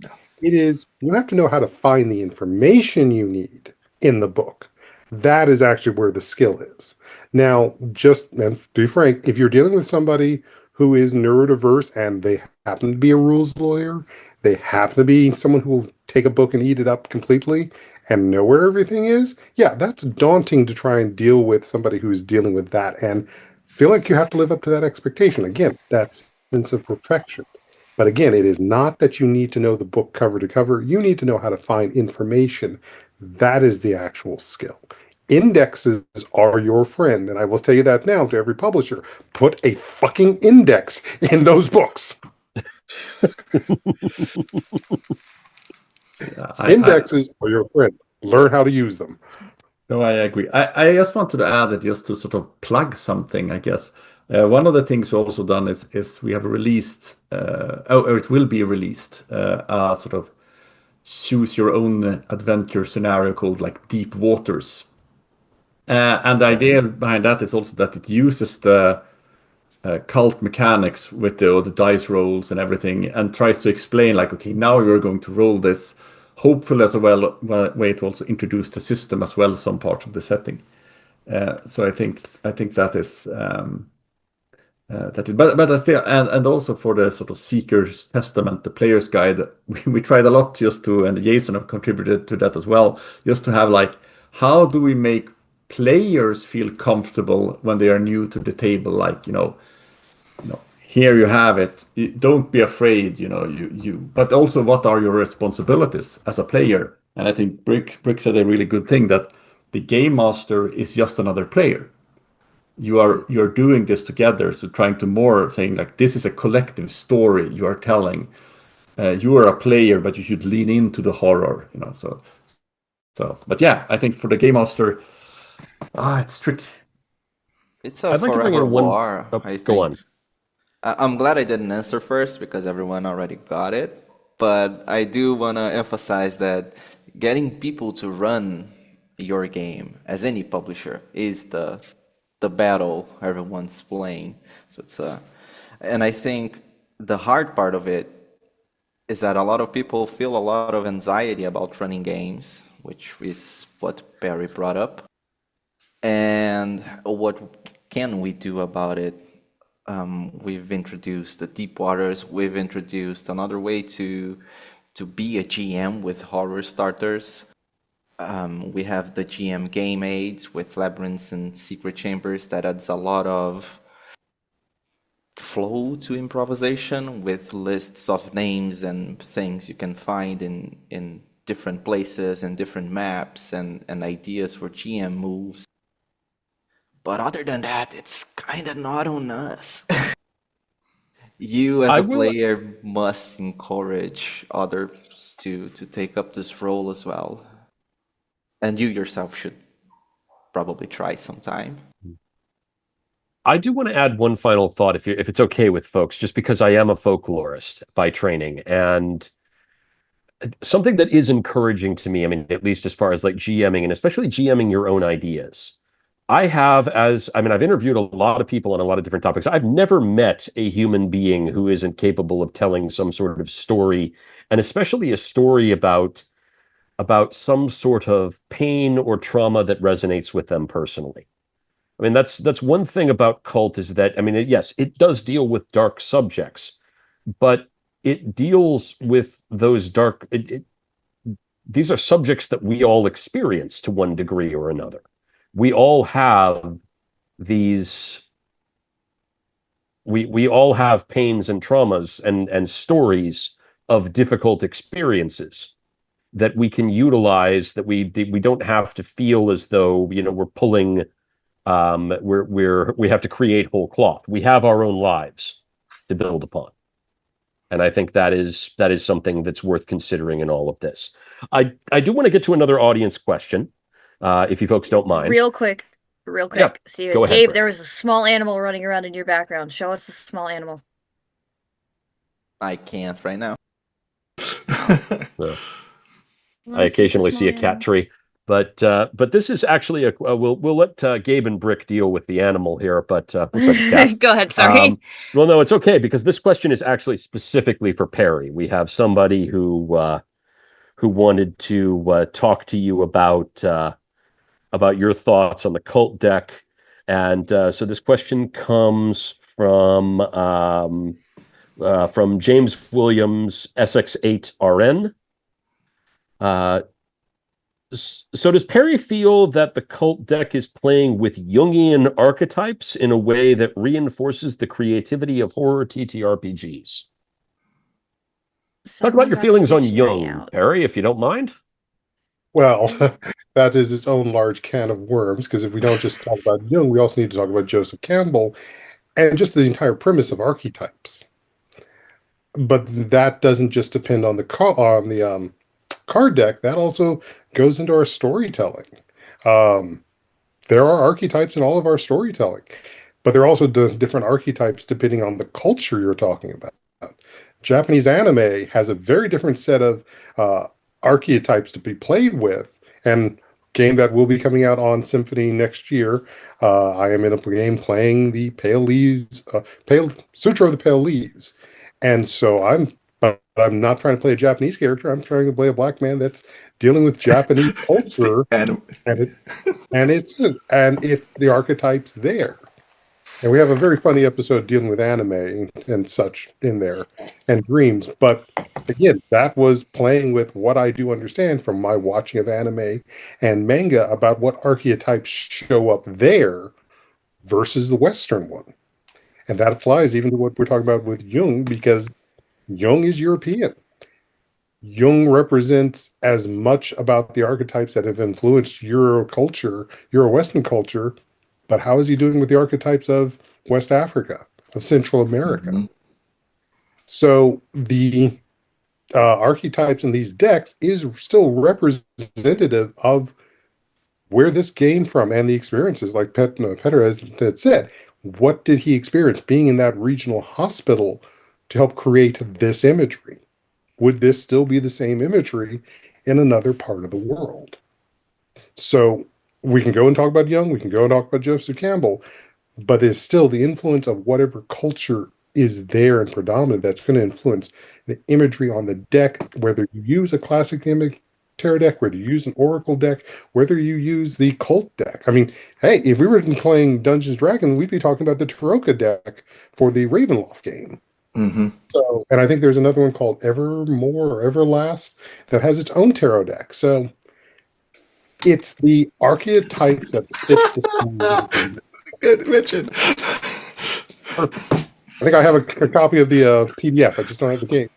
No. It is, you have to know how to find the information you need in the book. That is actually where the skill is. Now, and to be frank, if you're dealing with somebody who is neurodiverse and they happen to be a rules lawyer, they happen to be someone who will take a book and eat it up completely and know where everything is, yeah, that's daunting to try and deal with somebody who's dealing with that and feel like you have to live up to that expectation. Again, that's sense of perfection. But again, it is not that you need to know the book cover to cover. You need to know how to find information. That is the actual skill. Indexes are your friend, and I will tell you that now to every publisher. Put a fucking index in those books. Indexes are your friend. Learn how to use them. No, I agree. I just wanted to add that just to sort of plug something, I guess. One of the things we've also done is we have released, or it will be released, a sort of choose your own adventure scenario called like Deep Waters. And the idea behind that is also that it uses the cult mechanics with the dice rolls and everything, and tries to explain like, okay, now you're going to roll this, hopefully as a way to also introduce the system as well as some part of the setting. So I think that is but I still, and also for the sort of Seeker's Testament, the player's guide, we tried a lot just to, and Jason have contributed to that as well, just to have like, how do we make players feel comfortable when they are new to the table? Like, here you have it. Don't be afraid, but also what are your responsibilities as a player? And I think Bryk said a really good thing, that the game master is just another player. You're doing this together, so trying to more saying like, this is a collective story you are telling. You are a player, but you should lean into the horror, but yeah, I think for the game master, it's tricky. It's a I'd like to bring forever in one. war, Oh, I go think. on. I'm glad I didn't answer first because everyone already got it. But I do want to emphasize that getting people to run your game as any publisher is the battle everyone's playing. So and I think the hard part of it is that a lot of people feel a lot of anxiety about running games, which is what Perry brought up. And what can we do about it? We've introduced the deep waters. We've introduced another way to be a GM with horror starters. We have the GM game aids with labyrinths and secret chambers that adds a lot of flow to improvisation, with lists of names and things you can find in different places and different maps, and ideas for GM moves. But other than that, it's kind of not on us. You as a player must encourage others to take up this role as well. And you yourself should probably try sometime. I do want to add one final thought, if it's okay with folks, just because I am a folklorist by training, and something that is encouraging to me, I mean, at least as far as like GMing, and especially GMing your own ideas. I've interviewed a lot of people on a lot of different topics. I've never met a human being who isn't capable of telling some sort of story, and especially a story about some sort of pain or trauma that resonates with them personally. I mean, that's one thing about Kult, is that, I mean, yes, it does deal with dark subjects, but it deals with those these are subjects that we all experience to one degree or another. We all have these, we all have pains and traumas and stories of difficult experiences that we can utilize, that we don't have to feel as though, we're pulling, we have to create whole cloth. We have our own lives to build upon. And I think that is something that's worth considering in all of this. I do want to get to another audience question, if you folks don't mind. Real quick, Yep. Steven. Go ahead, Gabe, Bryk. there was a small animal running around in your background. Show us the small animal. I can't right now. I occasionally see a cat tree, but this is actually we'll let Gabe and Bryk deal with the animal here, but looks like a cat. Go ahead, sorry. Well, no, it's okay, because this question is actually specifically for Perry. We have somebody who wanted to talk to you about your thoughts on the Kult deck, and so this question comes from James Williams, SX8RN. So does Perry feel that the Kult deck is playing with Jungian archetypes in a way that reinforces the creativity of horror TTRPGs? Talk about your feelings on Jung, Perry, if you don't mind. Well, that is its own large can of worms, because if we don't just talk about Jung, we also need to talk about Joseph Campbell and just the entire premise of archetypes. But that doesn't just depend on the card deck. That also goes into our storytelling. Um, there are archetypes in all of our storytelling, but there are also different archetypes depending on the culture you're talking about. Japanese anime has a very different set of archetypes to be played with, and game that will be coming out on Symphony next year. I am in a game playing the Pale Leaves, Pale Sutra of the Pale Leaves, and so I'm not trying to play a Japanese character. I'm trying to play a black man that's dealing with Japanese It's the culture, anim- and it's the archetypes there. And we have a very funny episode dealing with anime and such in there and dreams. But again, that was playing with what I do understand from my watching of anime and manga about what archetypes show up there versus the Western one. And that applies even to what we're talking about with Jung, because Jung is European. Jung represents as much about the archetypes that have influenced Euro culture, Euro Western culture, but how is he doing with the archetypes of West Africa, of Central America? Mhm. So the archetypes in these decks is still representative of where this came from and the experiences. Like Petter had said, what did he experience being in that regional hospital to help create this imagery? Would this still be the same imagery in another part of the world? So we can go and talk about Jung, we can go and talk about Joseph Campbell, but it's still the influence of whatever culture is there and predominant that's going to influence the imagery on the deck, whether you use a classic image tarot deck, whether you use an oracle deck, whether you use the cult deck. I mean, hey, if we were playing Dungeons and Dragons, we'd be talking about the Taroka deck for the Ravenloft game. Mhm. So, and I think there's another one called Evermore or Everlast that has its own tarot deck. So it's the archetypes that fit the story. Good mention. I think I have a copy of the PDF. I just don't have the game.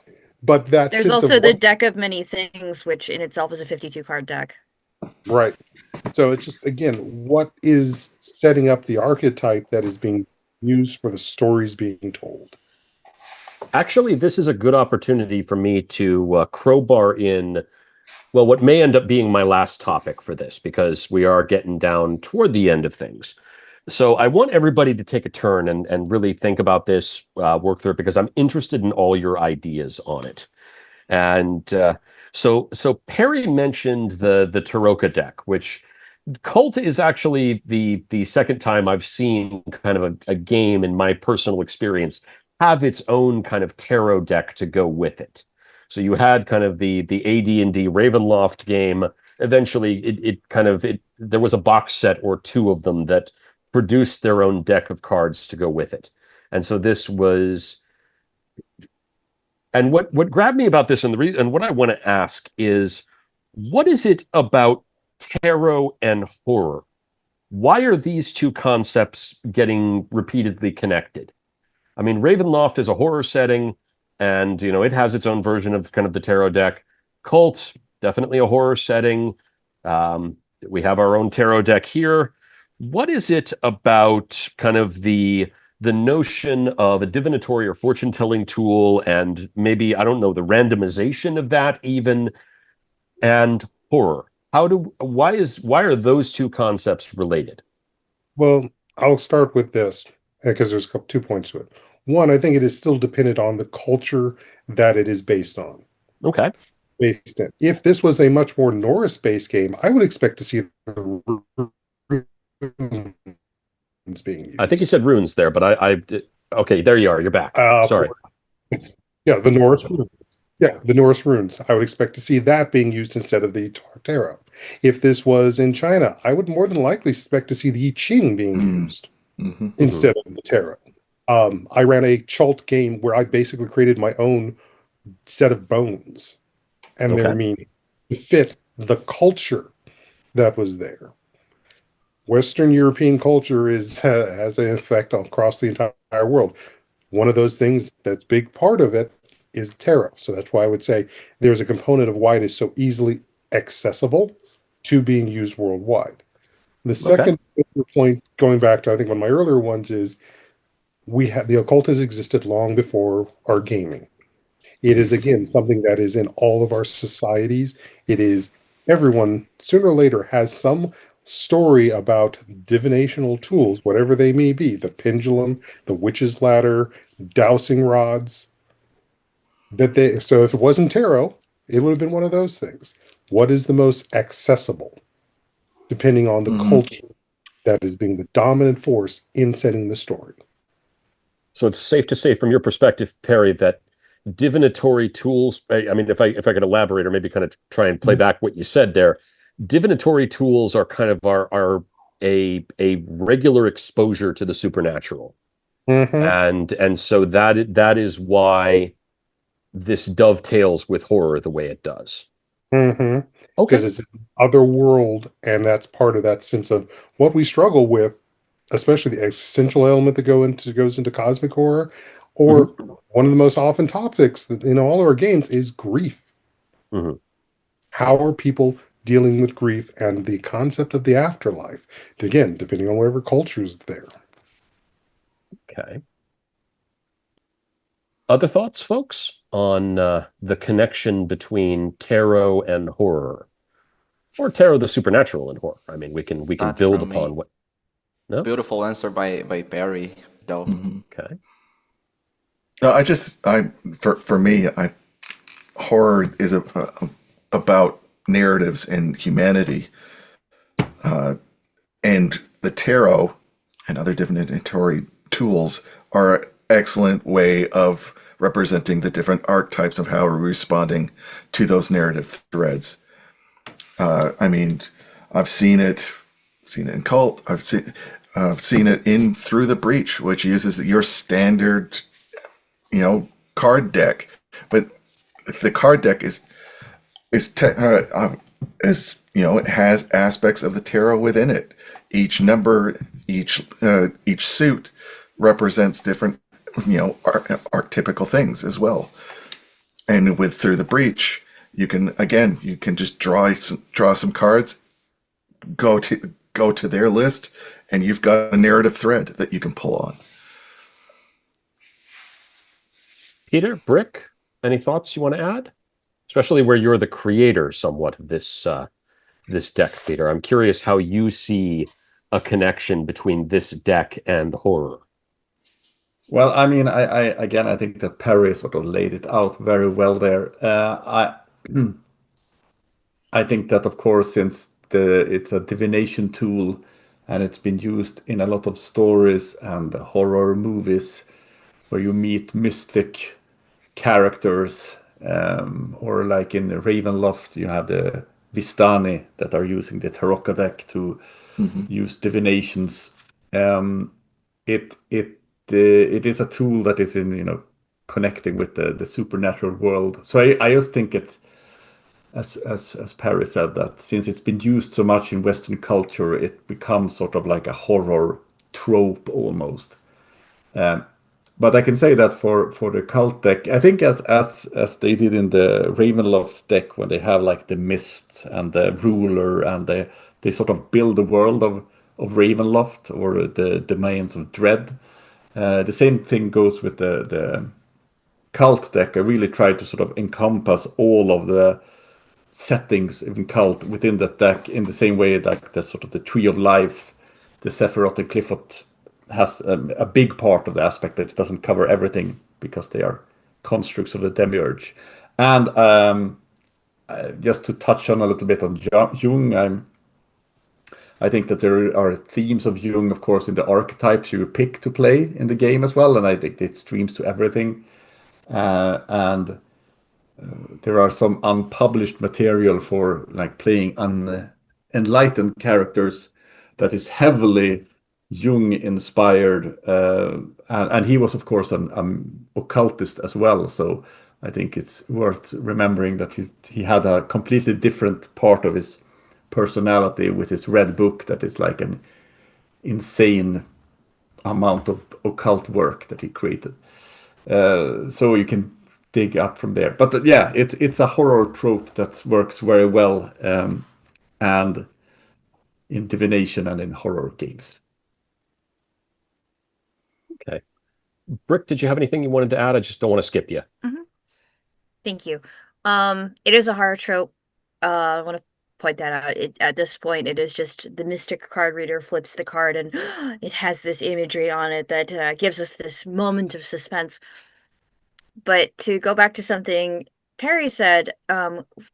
But that There's sense of also the what, deck of many things, which in itself is a 52 card deck. right. So it's just again, what is setting up the archetype that is being used for the stories being told? Actually, this is a good opportunity for me to crowbar in, well, what may end up being my last topic for this, because we are getting down toward the end of things. So I want everybody to take a turn and really think about this, work through it, because I'm interested in all your ideas on it. And so Perry mentioned the Taroka deck, which Kult is actually the second time I've seen kind of a game in my personal experience have its own kind of tarot deck to go with it. So you had kind of the AD&D Ravenloft game. Eventually, there was a box set or two of them that produced their own deck of cards to go with it. And so this was, and what grabbed me about this, and what I want to ask is, what is it about tarot and horror? Why are these two concepts getting repeatedly connected? I mean, Ravenloft is a horror setting, and it has its own version of kind of the tarot deck. Cult, definitely a horror setting. We have our own tarot deck here. What is it about kind of the notion of a divinatory or fortune telling tool, and maybe, I don't know, the randomization of that even, and horror? Why are those two concepts related? Well, I'll start with this because there's 2 points to it. One, I think it is still dependent on the culture that it is based on. Okay. Based in. If this was a much more Norse-based game, I would expect to see the runes being used. I think you said runes there, but okay, there you are. You're back. Sorry. Yeah, the Norse runes. Yeah, the Norse runes. I would expect to see that being used instead of the tarot. If this was in China, I would more than likely expect to see the I Ching being used Mhm. instead of the tarot. I ran a Chult game where I basically created my own set of bones and their Okay. meaning to fit the culture that was there. Western European culture has an effect across the entire world. One of those things that's big part of it is tarot. So that's why I would say there's a component of why it is so easily accessible to being used worldwide. The Okay. second point, going back to I think one of my earlier ones, is the occult has existed long before our gaming. It is again something that is in all of our societies. It is everyone sooner or later has some story about divinational tools, whatever they may be, the pendulum, the witch's ladder, dowsing rods. So if it wasn't tarot, it would have been one of those things. What is the most accessible, depending on the culture that is being the dominant force in setting the story? So it's safe to say, from your perspective, Perry, that divinatory tools. I mean, if I could elaborate or maybe kind of try and play back what you said there, divinatory tools are kind of a regular exposure to the supernatural, and so that is why this dovetails with horror the way it does. Okay. Because it's an other world, and that's part of that sense of what we struggle with, especially the existential element that goes into cosmic horror, or one of the most often topics that in all of our games is grief. How are people dealing with grief and the concept of the afterlife? Again, depending on whatever culture is there. Okay. Other thoughts, folks, on the connection between tarot and horror, or tarot, the supernatural, and horror? I mean, we can Not build from upon me. what. No. Beautiful answer by Perry, though. Okay. No, for me, horror is about narratives and humanity, and the tarot and other divinatory tools are an excellent way of representing the different archetypes of how we're responding to those narrative threads. I mean, I've seen it in Kult. I've seen it in Through the Breach, which uses your standard, card deck, but the card deck is it has aspects of the tarot within it. Each number, each suit represents different, archetypical things as well. And with Through the Breach, you can just draw some cards, go to their list, and you've got a narrative thread that you can pull on. Peter, Bryk, any thoughts you want to add? Especially where you're the creator somewhat of this deck, Peter. I'm curious how you see a connection between this deck and horror. Well, I mean, I think that Perry sort of laid it out very well there. I think that, of course, since it's a divination tool and it's been used in a lot of stories and horror movies where you meet mystic characters, or like in Ravenloft, you have the Vistani that are using the Tarocca deck to use divinations. It is a tool that is in connecting with the supernatural world. So I just think it's as Perry said, that since it's been used so much in Western culture, it becomes sort of like a horror trope almost. But I can say that for the Cult deck, I think as they did in the Ravenloft deck, when they have like the Mist and the Ruler, and they sort of build the world of Ravenloft, or the domains of dread. The same thing goes with the Cult deck. I really try to sort of encompass all of the settings in Cult within that deck in the same way like the sort of the Tree of Life, the Sephiroth and Clifford has a big part of the aspect, that it doesn't cover everything because they are constructs of the demiurge. And just to touch on a little bit on Jung, I think that there are themes of Jung, of course, in the archetypes you pick to play in the game as well, and I think it streams to everything. And there are some unpublished material for like playing enlightened characters that is heavily Jung inspired, and he was of course an occultist as well. So I think it's worth remembering that he had a completely different part of his personality with his red book that is like an insane amount of occult work that he created. So you can dig up from there. But yeah, it's a horror trope that works very well, and in divination and in horror games. Okay. Bryk, did you have anything you wanted to add? I just don't want to skip you. Thank you. It is a horror trope. I want to point that out. At this point, it is just the mystic card reader flips the card and it has this imagery on it that gives us this moment of suspense. But to go back to something Perry said,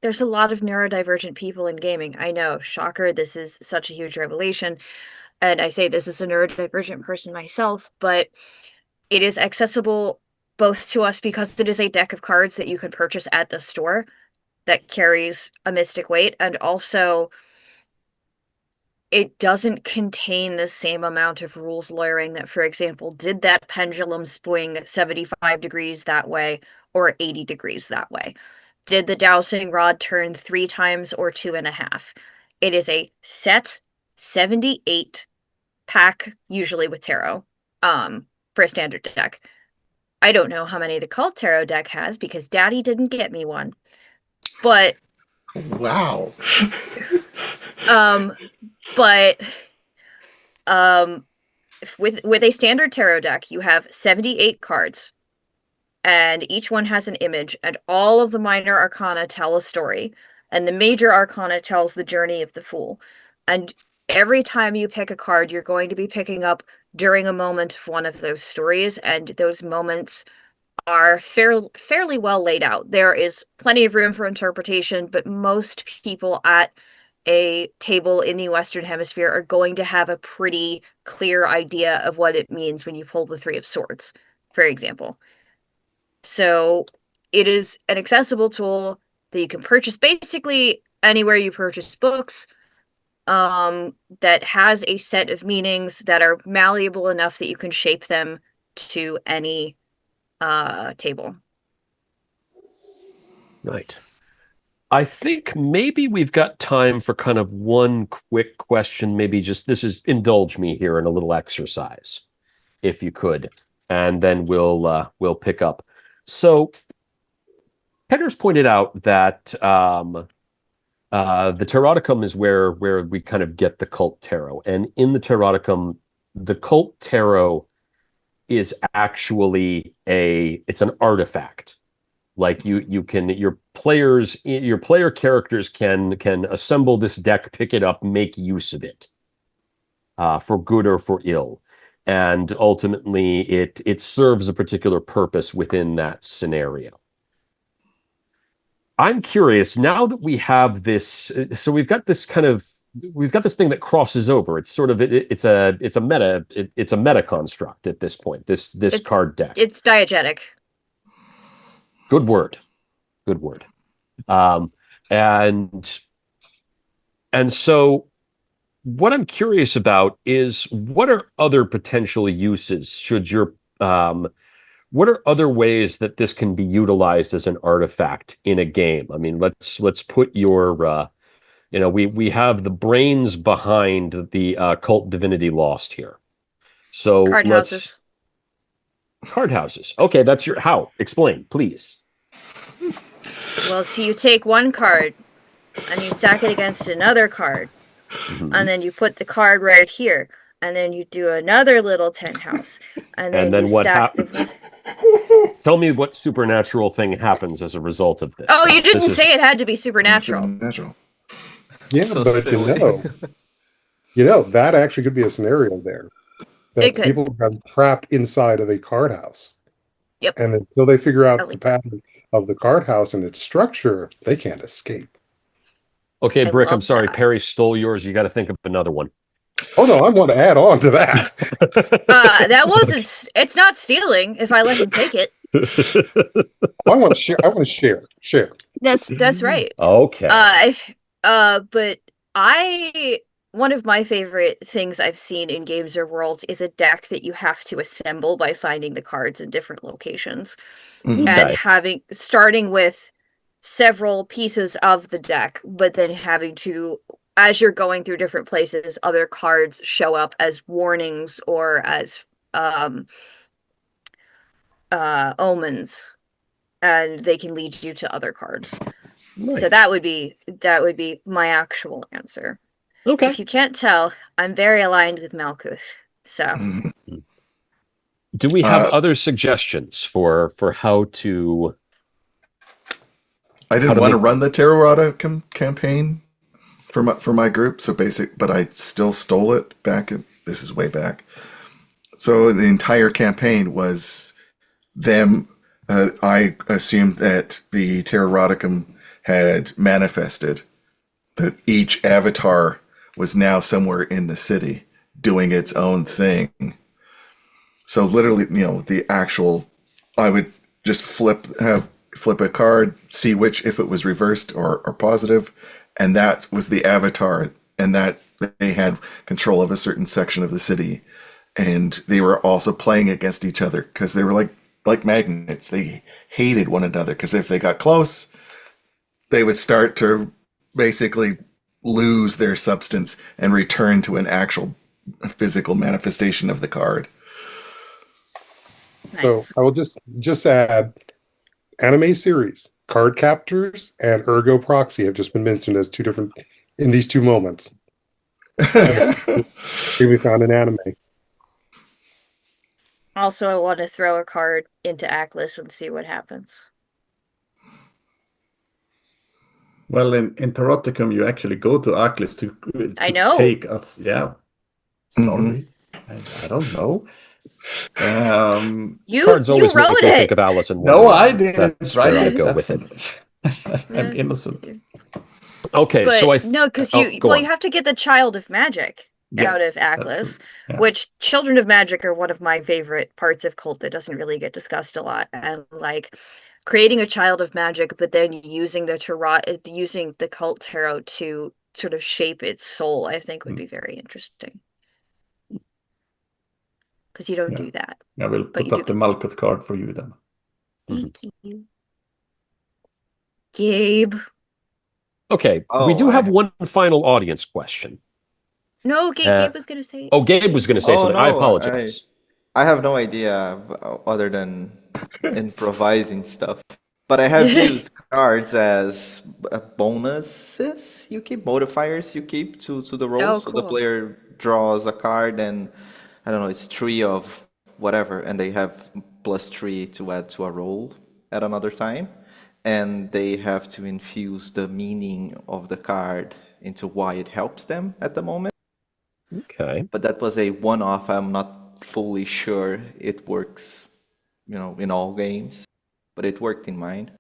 there's a lot of neurodivergent people in gaming. I know, shocker, this is such a huge revelation. And I say this as a neurodivergent person myself, but it is accessible both to us because it is a deck of cards that you can purchase at the store that carries a mystic weight, and also it doesn't contain the same amount of rules lawyering that, for example, did that pendulum swing 75 degrees that way or 80 degrees that way? Did the dowsing rod turn 3 times or 2.5? It is a set 78 pack, usually with tarot, for a standard deck. I don't know how many the Kult Tarot deck has because Daddy didn't get me one. But Wow. but with a standard tarot deck, you have 78 cards, and each one has an image, and all of the minor arcana tell a story, and the major arcana tells the journey of the fool. And every time you pick a card, you're going to be picking up during a moment of one of those stories, and those moments are fairly well laid out. There is plenty of room for interpretation, but most people at a table in the Western Hemisphere are going to have a pretty clear idea of what it means when you pull the Three of Swords, for example. So it is an accessible tool that you can purchase basically anywhere you purchase books, that has a set of meanings that are malleable enough that you can shape them to any table. Right. I think maybe we've got time for kind of one quick question. Maybe just indulge me here in a little exercise, if you could, and then we'll pick up. So, Penner's pointed out that the Taroticum is where we kind of get the Kult Tarot, and in the Taroticum, the Kult Tarot is actually it's an artifact. Like your player characters can assemble this deck, pick it up, make use of it, for good or for ill, and ultimately it serves a particular purpose within that scenario. I'm curious now that we have this. So we've got this thing that crosses over. It's sort of it's a meta construct at this point. This card deck. It's diegetic. Good word. And so what I'm curious about is what are other potential uses what are other ways that this can be utilized as an artifact in a game? I mean, let's put your we have the brains behind the Kult Divinity Lost here. So Card houses. Card houses. Okay, that's how. Explain, please. Well, so you take one card and you stack it against another card, and then you put the card right here, and then you do another little 10 house, and then you what stack Tell me what supernatural thing happens as a result of this. Oh, you didn't say it had to be supernatural. Yeah, So but silly. that actually could be a scenario there. That It could. people become trapped inside of a card house. Yep. And until they figure out Really. the pattern of the card house and its structure, they can't escape. Okay, I Bryk, I'm love sorry. that. Perry stole yours. You got to think of another one. Oh no, I want to add on to that. That wasn't. It's not stealing if I let him take it. I want to share. That's right. Okay. But one of my favorite things I've seen in games or worlds is a deck that you have to assemble by finding the cards in different locations, and starting with several pieces of the deck, but then having to, as you're going through different places, other cards show up as warnings or as omens. and they can lead you to other cards. Nice. So that would be my actual answer. Okay. If you can't tell, I'm very aligned with Malkuth. So do we have other suggestions for how to? I didn't want to run the Terrorata campaign for my group, but I still stole it back. This is way back. So the entire campaign was them. I assumed that the Terroraticum had manifested, that each avatar was now somewhere in the city doing its own thing. So literally, I would just flip a card, see if it was reversed or positive, and that was the avatar, and that they had control of a certain section of the city, and they were also playing against each other because they were like magnets. They hated one another because if they got close, they would start to basically lose their substance and return to an actual physical manifestation of the card. nice. So I will just add anime series, Card Captors, and Ergo Proxy have just been mentioned as two different in these two moments. We found an anime. Also, I want to throw a card into Atlas and see what happens. Well, in Taroticum, you actually go to Arclis to I know. take us. Yeah. Sorry. I don't know. You Cards always make wrote me it. think of Alice in No, Wonderland. I didn't That's write where I it. go with it. I'm innocent. Okay, But so no, because you have to get the Child of Magic out Yes, of that's Atlas, true. Yeah. which Children of Magic are one of my favorite parts of Cult that doesn't really get discussed a lot. And like creating a Child of Magic, but then using the Cult Tarot to sort of shape its soul, I think would be very interesting. Because you don't do that. I will But put you up the Malkuth card for you then. Thank you. Gabe. Okay, Oh, we do have I- one final audience question. No, Gabe was going to say. Oh, Gabe was going to say Oh, something. I no, apologize. I have no idea other than improvising stuff. But I have used cards as bonuses you keep, modifiers you keep to the roll. Oh, So the cool. player draws a card and, I don't know, it's 3 of whatever, and they have +3 to add to a roll at another time. And they have to infuse the meaning of the card into why it helps them at the moment. Okay. But that was a one-off. I'm not fully sure it works, in all games. But it worked in mine.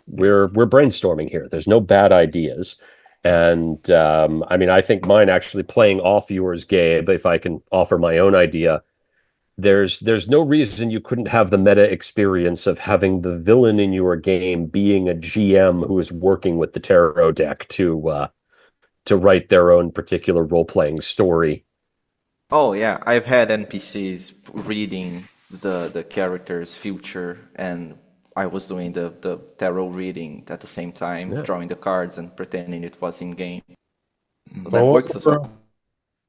We're brainstorming here. There's no bad ideas. And I think mine actually playing off yours, Gabe, if I can offer my own idea, there's no reason you couldn't have the meta experience of having the villain in your game being a GM who is working with the tarot deck to write their own particular role-playing story. Oh yeah, I've had NPCs reading the character's future, and I was doing the tarot reading at the same time, drawing the cards and pretending it was in game. So that works as well.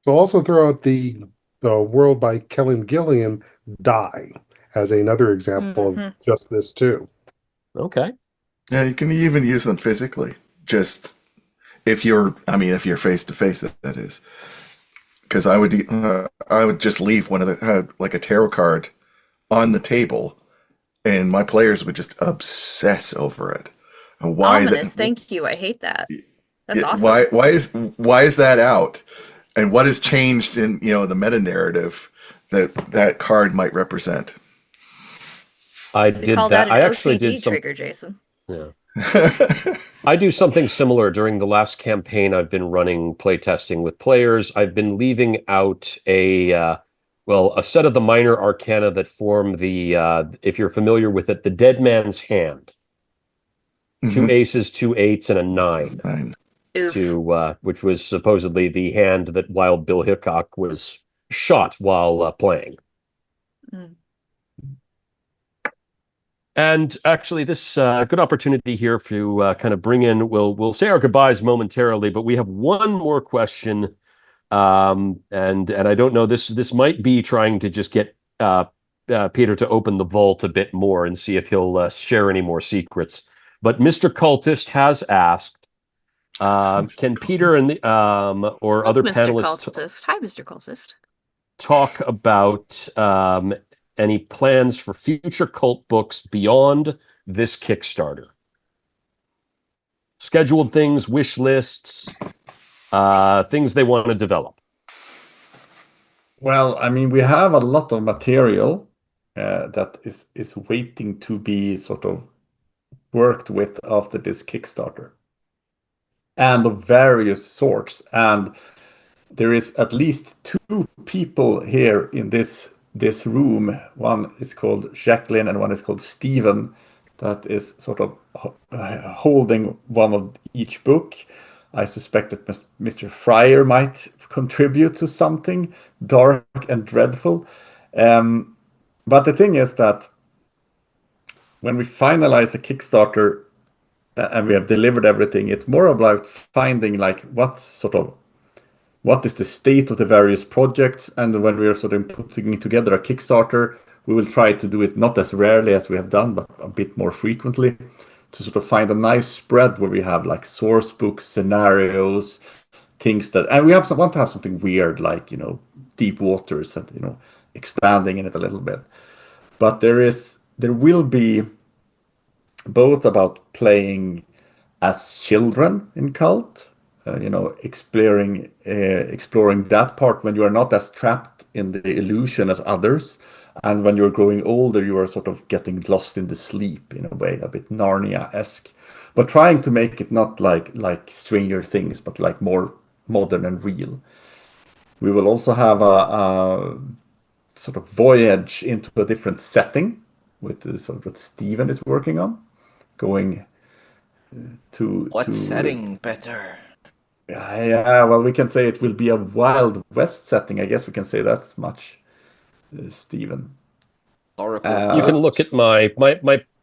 We'll also throw out the World by Kellen Gilliam, Die, as another example of just this too. Okay. Yeah, you can even use them physically. Just if you're face to face, that is. Because I would just leave one of the like a tarot card on the table, and my players would just obsess over it. Ominous, thank you. I hate that. That's awesome. Why is that out? And what has changed in the meta narrative that card might represent? I They did call that. that I an actually OCD did some. trigger, Jason. Yeah. I do something similar during the last campaign I've been running playtesting with players. I've been leaving out a set of the minor arcana that form if you're familiar with it, the dead man's hand. 2 aces, 2 8s, and a 9. Oof. Which was supposedly the hand that Wild Bill Hickok was shot while playing. And actually, this good opportunity here to kind of bring in. We'll say our goodbyes momentarily, but we have one more question, and I don't know. This might be trying to just get Peter to open the vault a bit more and see if he'll share any more secrets. But Mr. Cultist has asked, can Peter and the or other Mr. panelists Cultist. Hi, Mr. Cultist. talk about any plans for future cult books beyond this Kickstarter? Scheduled things, wish lists, things they want to develop. Well, I mean, we have a lot of material that is waiting to be sort of worked with after this Kickstarter, and of various sorts. And there is at least 2 people here in this room. One is called Jacqueline and one is called Stephen, that is sort of holding one of each book. I suspect that Mr. Fryer might contribute to something dark and dreadful. But the thing is that when we finalize a Kickstarter and we have delivered everything, it's more about finding like what is the state of the various projects. And when we are sort of putting together a Kickstarter, we will try to do it not as rarely as we have done, but a bit more frequently, to sort of find a nice spread where we have like source books, scenarios, things that, and we want to have something weird like, deep waters and, expanding in it a little bit. But there will be both about playing as children in Cult, exploring that part when you are not as trapped in the illusion as others, and when you're growing older, you are sort of getting lost in the sleep in a way, a bit Narnia-esque, but trying to make it not like Stranger Things, but like more modern and real. We will also have a sort of voyage into a different setting with the sort of what Steven is working on, going to setting better? Yeah, well, we can say it will be a Wild West setting. I guess we can say that much, Steven. You can look at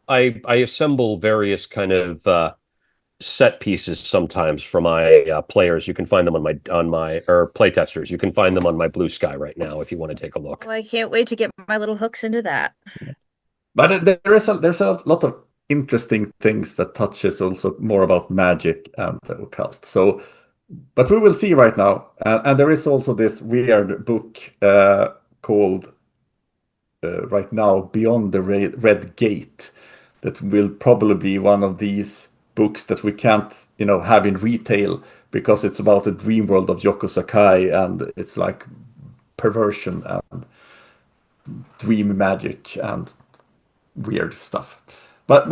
I assemble various kind of set pieces sometimes for my players. You can find them on my playtesters. You can find them on my Blue Sky right now if you want to take a look. Oh, I can't wait to get my little hooks into that. But there's a lot of interesting things that touches also more about magic and the occult. So, but we will see right now. And there is also this weird book called right now Beyond the Red Gate, that will probably be one of these books that we can't, have in retail because it's about the dream world of Yoko Sakai, and it's like perversion and dream magic and weird stuff. But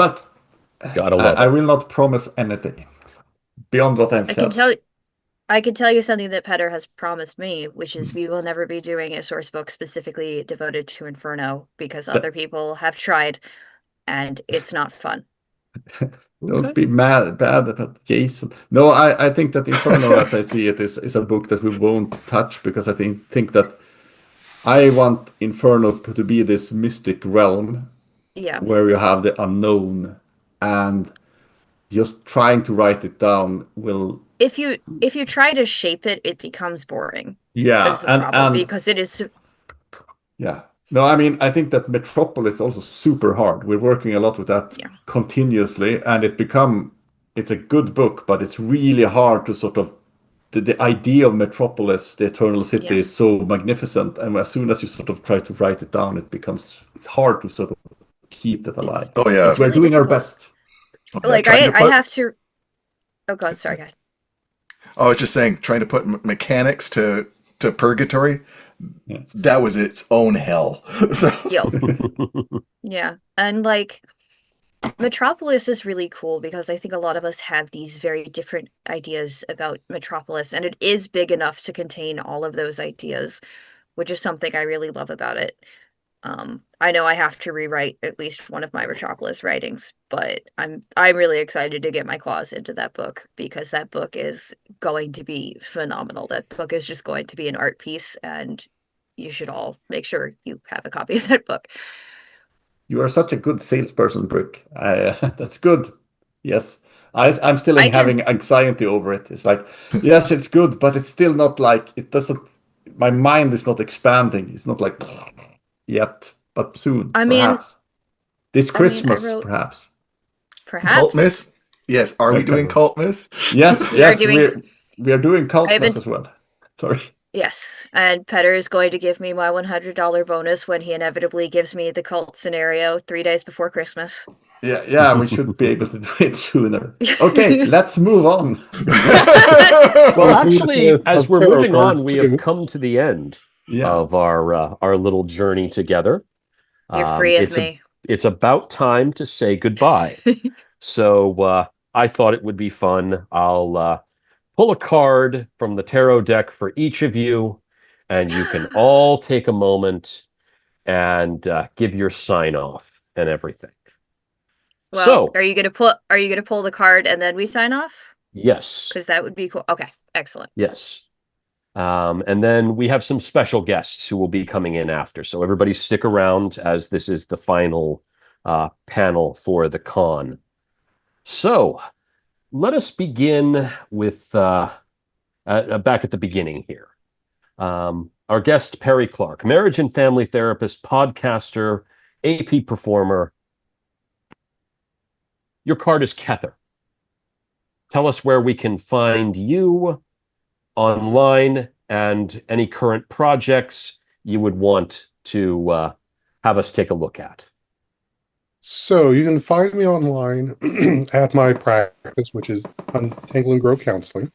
Gotta love I it. will not promise anything beyond what I've said. I can tell you something that Petter has promised me, which is we will never be doing a source book specifically devoted to Inferno, because other people have tried and it's not fun. Don't be bad about Jason. No, I think that Inferno, as I see it, is a book that we won't touch, because I think that I want Inferno to be this mystic realm, where you have the unknown, and just trying to write it down will. If you try to shape it, it becomes boring. Yeah, that's the problem, because it is. Yeah. No, I mean, I think that Metropolis is also super hard. We're working a lot with that continuously, and it's a good book, but it's really hard to sort of, the idea of Metropolis, the Eternal City, is so magnificent, and as soon as you sort of try to write it down, it's hard to sort of keep that alive. Oh yeah, we're doing our best. Like I have to. Oh God, sorry, guy. I was just saying, trying to put mechanics to Purgatory. Yeah. That was its own hell. So. Yeah, and like Metropolis is really cool because I think a lot of us have these very different ideas about Metropolis, and it is big enough to contain all of those ideas, which is something I really love about it. I know I have to rewrite at least one of my Metropolis writings, but I'm really excited to get my claws into that book, because that book is going to be phenomenal. That book is just going to be an art piece, and you should all make sure you have a copy of that book. You are such a good salesperson, Bryk. That's good. Yes. I'm still having anxiety over it. It's like, yes, it's good, but it's still not like, it doesn't, my mind is not expanding. It's not like, yet. but soon, I mean, perhaps. This I Christmas, wrote perhaps. Cult perhaps. Miss? Yes. Are we doing Cult Miss? Yes, We are yes, doing. we are doing I Cult Mess haven't. as well. Sorry. Yes, and Petter is going to give me my $100 bonus when he inevitably gives me the cult scenario 3 days before Christmas. Yeah, we should be able to do it sooner. Okay, let's move on. Well, Or please, actually, as of we're tarot moving on, cards we have too. come to the end Yeah. of our little journey together. You're free of It's me. it's about time to say goodbye. So I thought it would be fun. I'll pull a card from the tarot deck for each of you, and you can all take a moment and give your sign off and everything. Well, So, are you gonna pull the card and then we sign off? yes, Because that would be cool. Okay, excellent. yes. And then we have some special guests who will be coming in after. So everybody stick around as this is the final panel for the con. So let us begin with back at the beginning here. Our guest, Perry Clark, marriage and family therapist, podcaster, AP performer. Your card is Kether. Tell us where we can find you online and any current projects you would want to have us take a look at. So you can find me online at my practice, which is Untangle and Grow Counseling.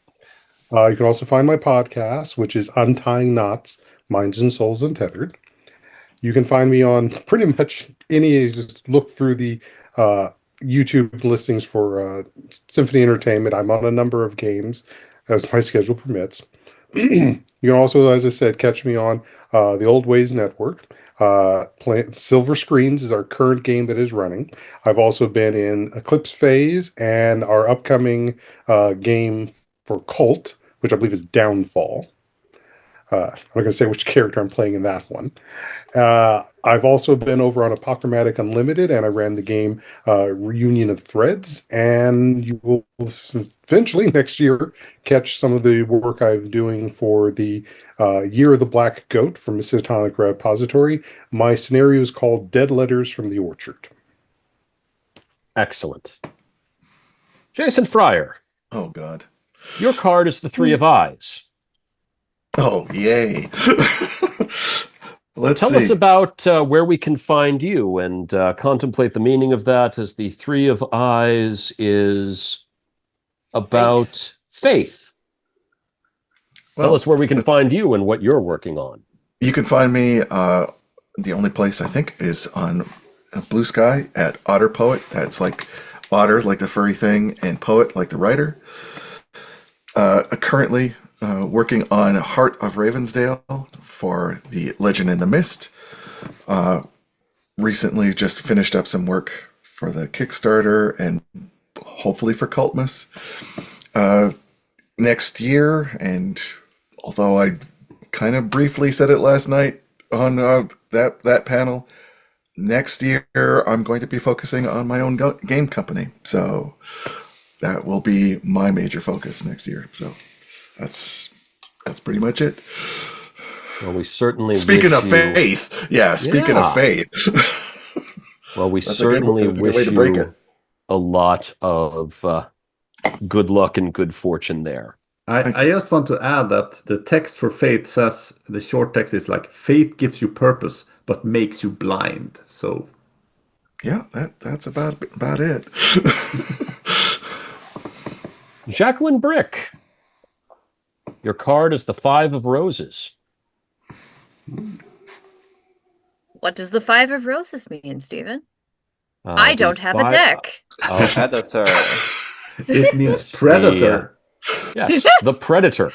You can also find my podcast, which is Untying Knots, Minds and Souls Untethered. You can find me on pretty much any, just look through the YouTube listings for Symphony Entertainment. I'm on a number of games as my schedule permits. You can also, as I said, catch me on the Old Ways Network. Silver Screens is our current game that is running. I've also been in Eclipse Phase and our upcoming game for Kult, which I believe is Downfall. I'm not going to say which character I'm playing in that one. I've also been over on Apochromatic Unlimited, and I ran the game Reunion of Threads. And you will eventually next year catch some of the work I'm doing for the Year of the Black Goat from Miskatonic Repository. My scenario is called Dead Letters from the Orchard. Excellent. Jason Fryer, Oh, God. your card is the Three of Eyes. Oh, yay. Let's Tell see. us about where we can find you and contemplate the meaning of that, as the Three of Eyes is about faith. Tell Well, us where we can find you and what you're working on. you can find me, the only place I think is on Blue Sky at Otter Poet. That's like otter, like the furry thing, and poet, like the writer. Currently working on Heart of Ravensdale for the Legend in the Mist. Recently just finished up some work for the Kickstarter and hopefully for Cultmas. Next year, and although I kind of briefly said it last night on that panel, next year I'm going to be focusing on my own game company. So that will be my major focus next year. So that's pretty much it. Well, we certainly Speaking wish of you... faith, speaking Yeah. of faith. Well, we That's certainly a good way wish to break you it. a lot of good luck and good fortune there. I just want to add that the text for Fate says, the short text is like, Fate gives you purpose, but makes you blind. So Yeah, that's about it. Jacqueline Bryk, your card is the Five of Roses. What does the Five of Roses mean, Stephen? I don't have a deck. Editor. it means predator. Yes, the Predator.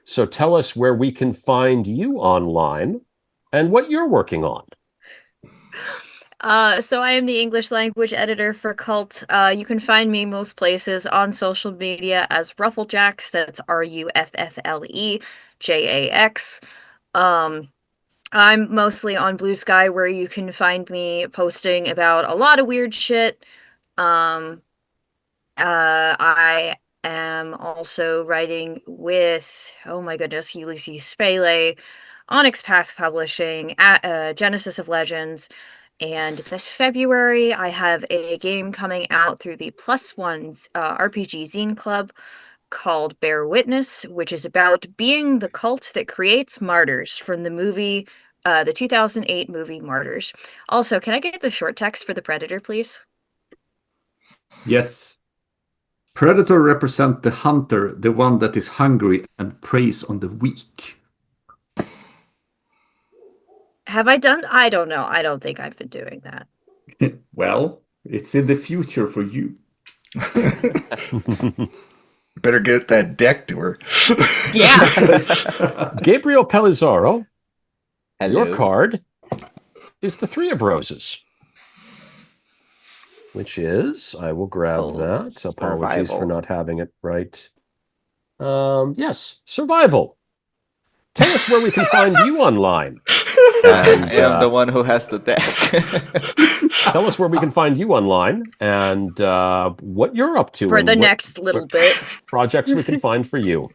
So tell us where we can find you online and what you're working on. So I am the English language editor for Kult. You can find me most places on social media as Rufflejax. That's RuffleJax. I'm mostly on Blue Sky, where you can find me posting about a lot of weird shit. I am also writing with, oh my goodness, Ulysses Spele, Onyx Path Publishing, Genesis of Legends. And this February, I have a game coming out through the Plus Ones RPG Zine Club called Bear Witness, which is about being the cult that creates martyrs from the movie, the 2008 movie Martyrs. Also, can I get the short text for the Predator, please? Yes. Predator represent the hunter, the one that is hungry and preys on the weak. Have I done? I don't know. I don't think I've been doing that. Well, it's in the future for you. Better get that deck to her. Yeah. Gabriel Pellizzaro, Hello. your card is the Three of Roses, which is, I will grab that. Apologies for survival. not having it right. Yes, survival. Tell us where we can find you online. And, I am the one who has the deck. tell us where we can find you online and what you're up to. For and the what next little bit. projects we can find for you.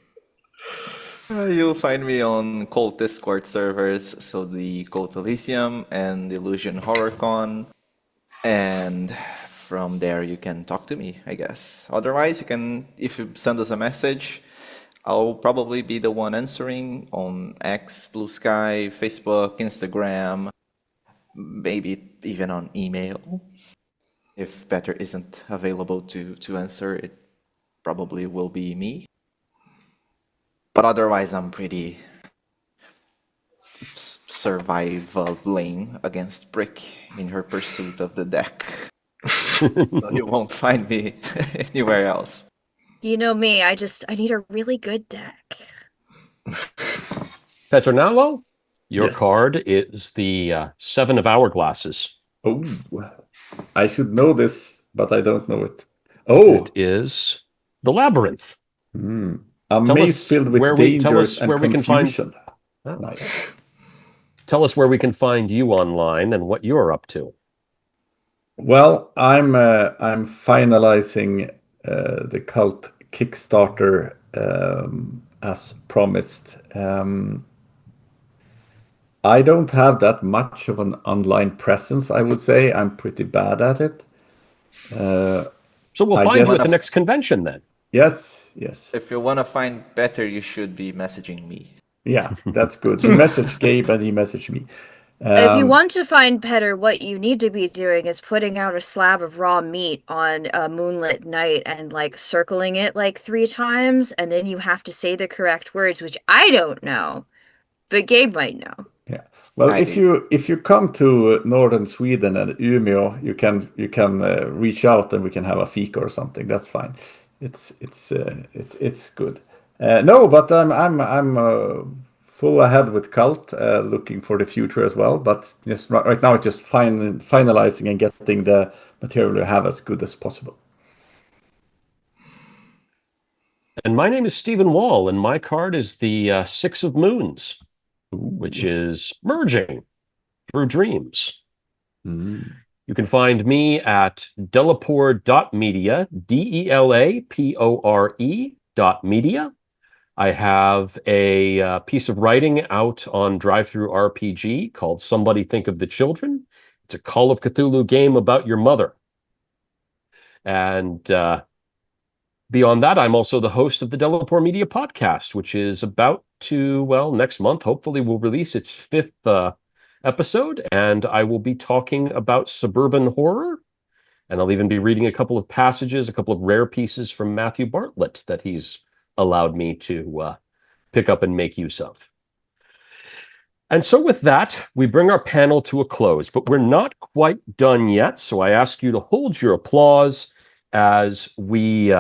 You'll find me on Kult Discord servers, so the Kult Elysium and Illusion HorrorCon. And from there you can talk to me, I guess. Otherwise, you can, if you send us a message, I'll probably be the one answering on X, Blue Sky, Facebook, Instagram, maybe even on email. If Petter isn't available to answer, it probably will be me. But otherwise, I'm pretty surviving against Bryk in her pursuit of the deck. So you won't find me anywhere else. You know me, I need a really good deck. Nallo, your Yes. card is the Seven of Hourglasses. Oh, I should know this, but I don't know it. Oh, It is the Labyrinth. a maze filled with dangers and confusion. Nice. Tell us where we can find you online and what you're up to. Well, I'm finalizing the Cult Kickstarter as promised. I don't have that much of an online presence, I would say. I'm pretty bad at it. So we'll I find you guess- at the next convention then. Yes. If you want to find better, you should be messaging me. Yeah, that's good. You message Gabe and he messaged me. If you want to find Petter, what you need to be doing is putting out a slab of raw meat on a moonlit night and like circling it like 3 times, and then you have to say the correct words, which I don't know, but Gabe might know. Yeah. Well, I if you come to northern Sweden and Umeå, you can reach out and we can have a fika or something. That's fine. It's good. No, but I'm full ahead with Cult, looking for the future as well. But just right now, it's just finalizing and getting the material we have as good as possible. And my name is Stephen Wall, and my card is the Six of Moons, which is merging through dreams. You can find me at delapore.media, DELAPORE.media. I have a piece of writing out on Drive-Thru RPG called Somebody Think of the Children. It's a Call of Cthulhu game about your mother. And beyond that, I'm also the host of the Delapore Media podcast, which is about to, well, next month, hopefully we'll release its 5th episode, and I will be talking about suburban horror, and I'll even be reading a couple of passages, a couple of rare pieces from Matthew Bartlett that he's allowed me to pick up and make use of. And so with that, we bring our panel to a close, but we're not quite done yet, so I ask you to hold your applause as we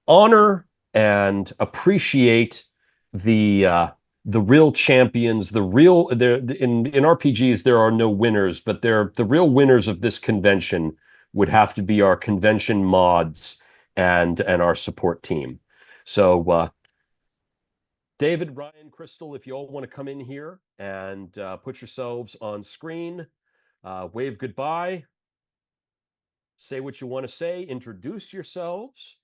honor and appreciate the real champions, in RPGs there are no winners, but the real winners of this convention would have to be our convention mods and our support team. So David, Ryan, Crystal, if you all want to come in here and put yourselves on screen, wave goodbye, say what you want to say, introduce yourselves,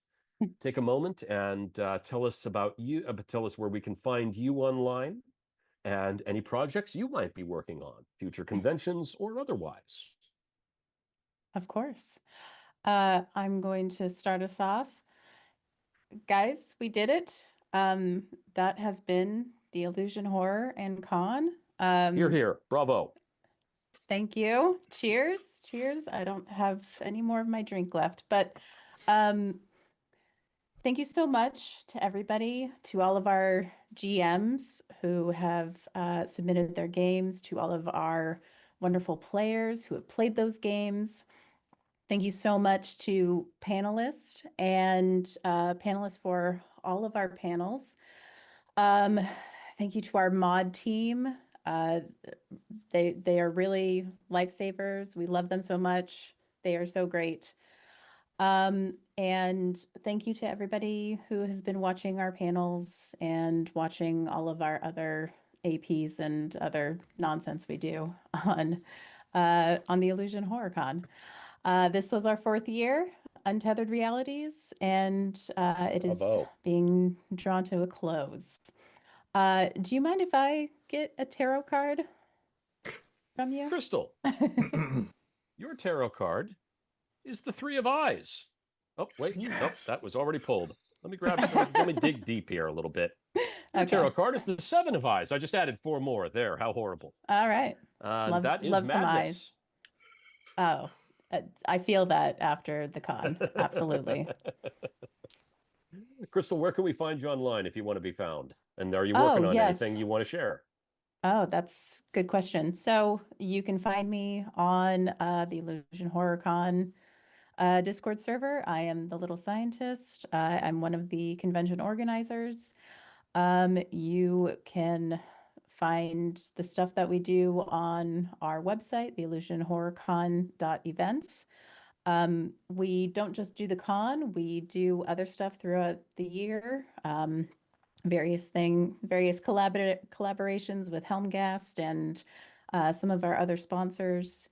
take a moment and tell us about you, tell us where we can find you online and any projects you might be working on, future conventions or otherwise. Of course. I'm going to start us off. Guys, we did it. That has been the Illusion Horror and Con. Here, here. Bravo. Thank you. Cheers. Cheers. I don't have any more of my drink left, but um, thank you so much to everybody, to all of our GMs who have submitted their games, to all of our wonderful players who have played those games. Thank you so much to panelists and panelists for all of our panels. Thank you to our mod team. They are really lifesavers. We love them so much. They are so great. And thank you to everybody who has been watching our panels and watching all of our other APs and other nonsense we do on the Illusion HorrorCon. This was our 4th year, Untethered Realities, and it is Bravo. being drawn to a close. Do you mind if I get a tarot card from you? Crystal, your tarot card is the Three of Eyes. Oh, wait. Yes. Nope, that was already pulled. Let me dig deep here a little bit. Your Okay. tarot card is the Seven of Eyes. I just added 4 more there. How horrible. All right. That is love some madness. eyes. Oh, I feel that after the con. Absolutely. Crystal, where can we find you online if you want to be found? And are you Oh, working on yes. anything you want to share? Oh, that's a good question. So you can find me on the Illusion Horror Con Discord server. I am the little scientist. I'm one of the convention organizers. You can find the stuff that we do on our website, theillusionhorrorcon.events. We don't just do the con, we do other stuff throughout the year. Various collaborations with Helmgast and some of our other sponsors.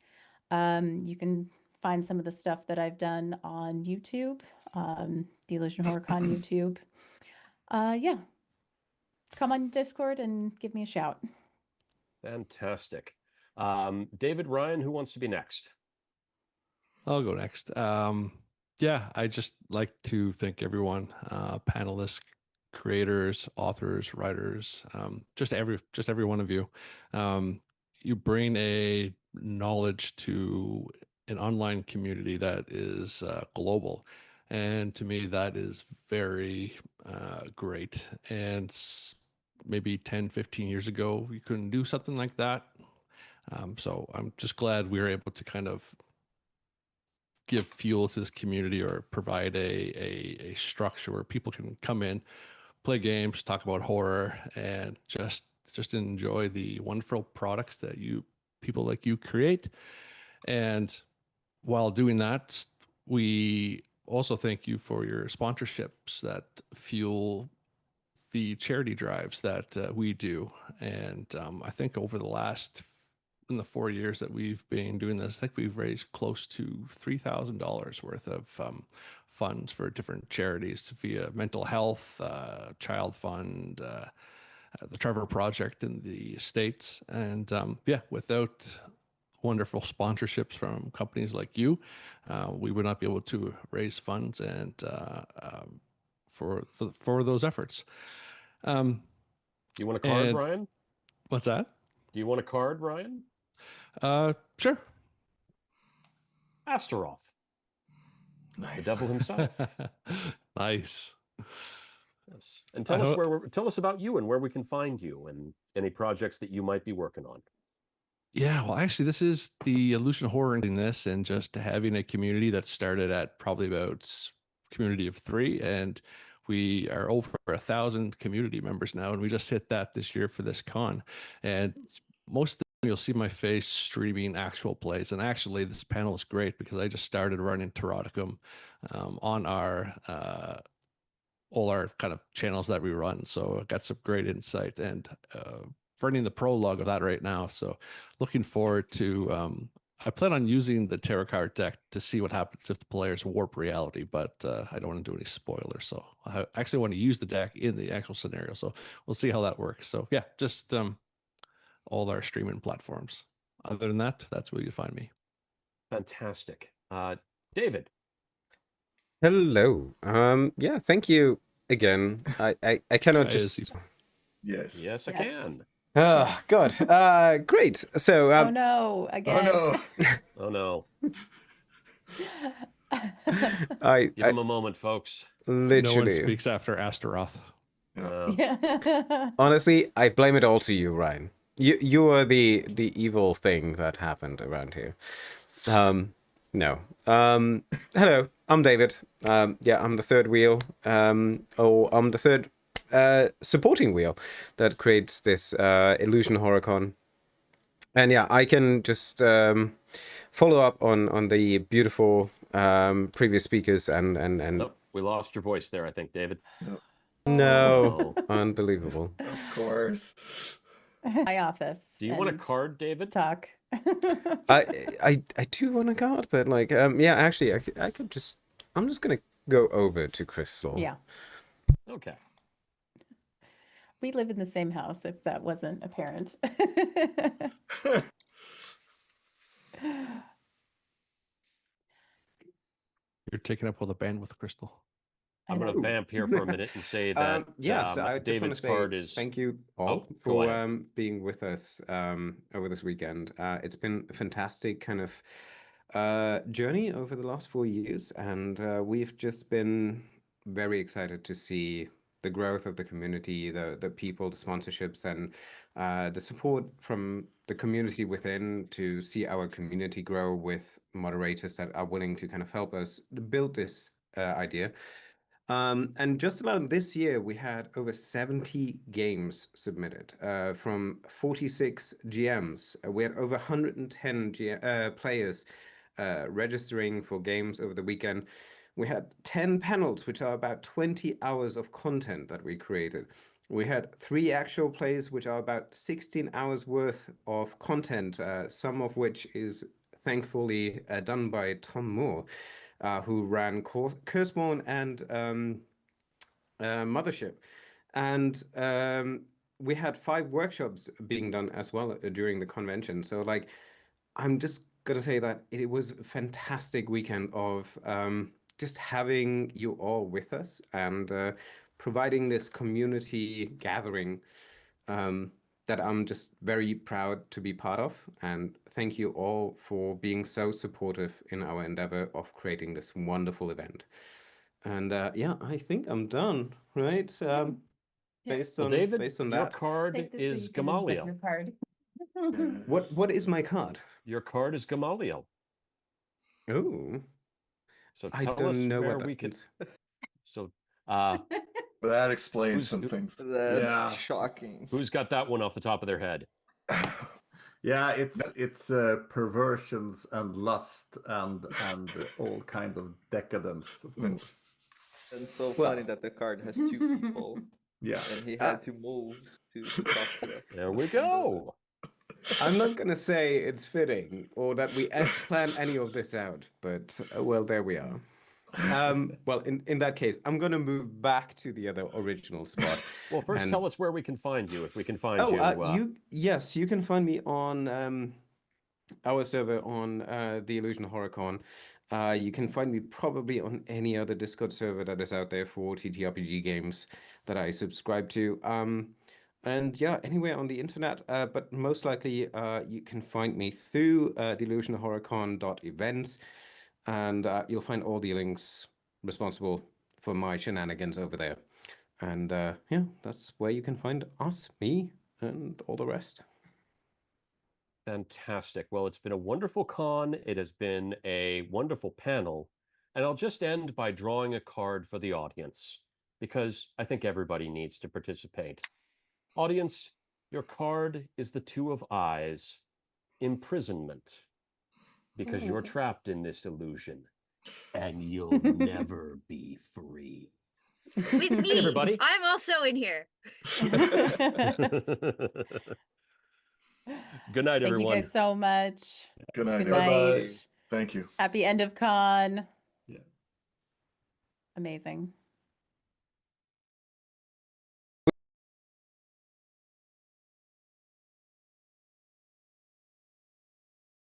You can find some of the stuff that I've done on YouTube, the Illusion Horror Con YouTube. Yeah, come on Discord and give me a shout. Fantastic. David, Ryan, who wants to be next? I'll go next. Yeah, I just like to thank everyone, panelists, creators, authors, writers, just every one of you. You bring a knowledge to an online community that is global, and to me that is very great. And maybe 10, 15 years ago, you couldn't do something like that. So I'm just glad we were able to kind of give fuel to this community or provide a structure where people can come in, play games, talk about horror, and just enjoy the wonderful products that people like you create. And while doing that, we also thank you for your sponsorships that fuel the charity drives that we do. And I think in the 4 years that we've been doing this, I think we've raised close to $3,000 worth of funds for different charities via mental health, child fund, the Trevor Project in the States. And yeah, without wonderful sponsorships from companies like you, we would not be able to raise funds and for those efforts. Do you want a card, and- Ryan? What's that? Do you want a card, Ryan? Sure. Astaroth, the Nice. devil himself. Nice. Yes. And tell us about you and where we can find you and any projects that you might be working on. Yeah, well, actually, this is the Illusion Horror in this, and just having a community that started at probably about community of 3, and we are over 1,000 community members now, and we just hit that this year for this con. And most of the time you'll see my face streaming actual plays, and actually this panel is great because I just started running Teroticum on our all our kind of channels that we run, so I got some great insight and running the prologue of that right now. So looking forward to I plan on using the tarot card deck to see what happens if the players warp reality, but I don't want to do any spoilers. So I actually want to use the deck in the actual scenario. So we'll see how that works. So yeah, just all our streaming platforms. Other than that, that's where you find me. Fantastic. David. Hello. Yeah, thank you again. I cannot just. Yes. Yes, I can. Oh, God. Great. So. Oh no! Again. Oh Oh no. Give him a moment, folks. Literally. No one speaks after Astaroth. Yeah. Honestly, I blame it all to you, Ryan. You are the evil thing that happened around here. No. Hello, I'm David. Yeah, I'm the third wheel. I'm the third supporting wheel that creates this Illusion HorrorCon. And yeah, I can just follow up on the beautiful previous speakers and Nope, we lost your voice there, I think, David. No, unbelievable. Of course. My office. Do you want a card, David? Talk. I do want a card, but like yeah, actually I could just I'm just gonna go over to Crystal. Yeah. Okay. We live in the same house, if that wasn't apparent. You're taking up all the bandwidth, Crystal. I'm going to vamp here for a minute and say that so I just want to David's say card is... thank you all for being with us over this weekend. It's been a fantastic kind of journey over the last 4 years, and we've just been very excited to see the growth of the community, the people, the sponsorships, and the support from the community within to see our community grow with moderators that are willing to kind of help us build this idea. And just alone this year, we had over 70 games submitted from 46 GMs. We had over 110 players registering for games over the weekend. We had 10 panels, which are about 20 hours of content that we created. We had 3 actual plays, which are about 16 hours worth of content, some of which is thankfully done by Tom Moore, who ran Curseborn and Mothership. And we had 5 workshops being done as well during the convention. So like, I'm just gonna say that it was a fantastic weekend of just having you all with us and providing this community gathering that I'm just very proud to be part of. And thank you all for being so supportive in our endeavor of creating this wonderful event. And yeah, I think I'm done, right? Based on David, based on your that. card is Gamaliel. Your card. What is my card? Your card is Gamaliel. Oh. So I tell don't us know where what that we can. means. So That explains some things. That's shocking. Who's got that one off the top of their head? Yeah, it's perversions and lust and all kind of decadence. Of course. It's so funny that the card has 2 people. Yeah. And he had to move to talk to us. There we go. I'm not gonna say it's fitting or that we plan any of this out, but well, there we are. Well, in that case, I'm gonna move back to the other original spot. Well, first tell us where we can find you, if we can find you. Yes, you can find me on our server on the Illusion HorrorCon. You can find me probably on any other Discord server that is out there for TTRPG games that I subscribe to. And yeah, anywhere on the internet, but most likely you can find me through delusionhorrorcon.events, and you'll find all the links responsible for my shenanigans over there. And yeah, that's where you can find us, me, and all the rest. Fantastic. Well, it's been a wonderful con. It has been a wonderful panel. And I'll just end by drawing a card for the audience, because I think everybody needs to participate. Audience, your card is the 2 of Eyes, imprisonment, because you're trapped in this illusion, and you'll never be free. With me, everybody. I'm also in here. Good night, Thank you everyone. guys so much. Good night. Good everybody. night. Thank you. Happy end of con. Yeah. Amazing.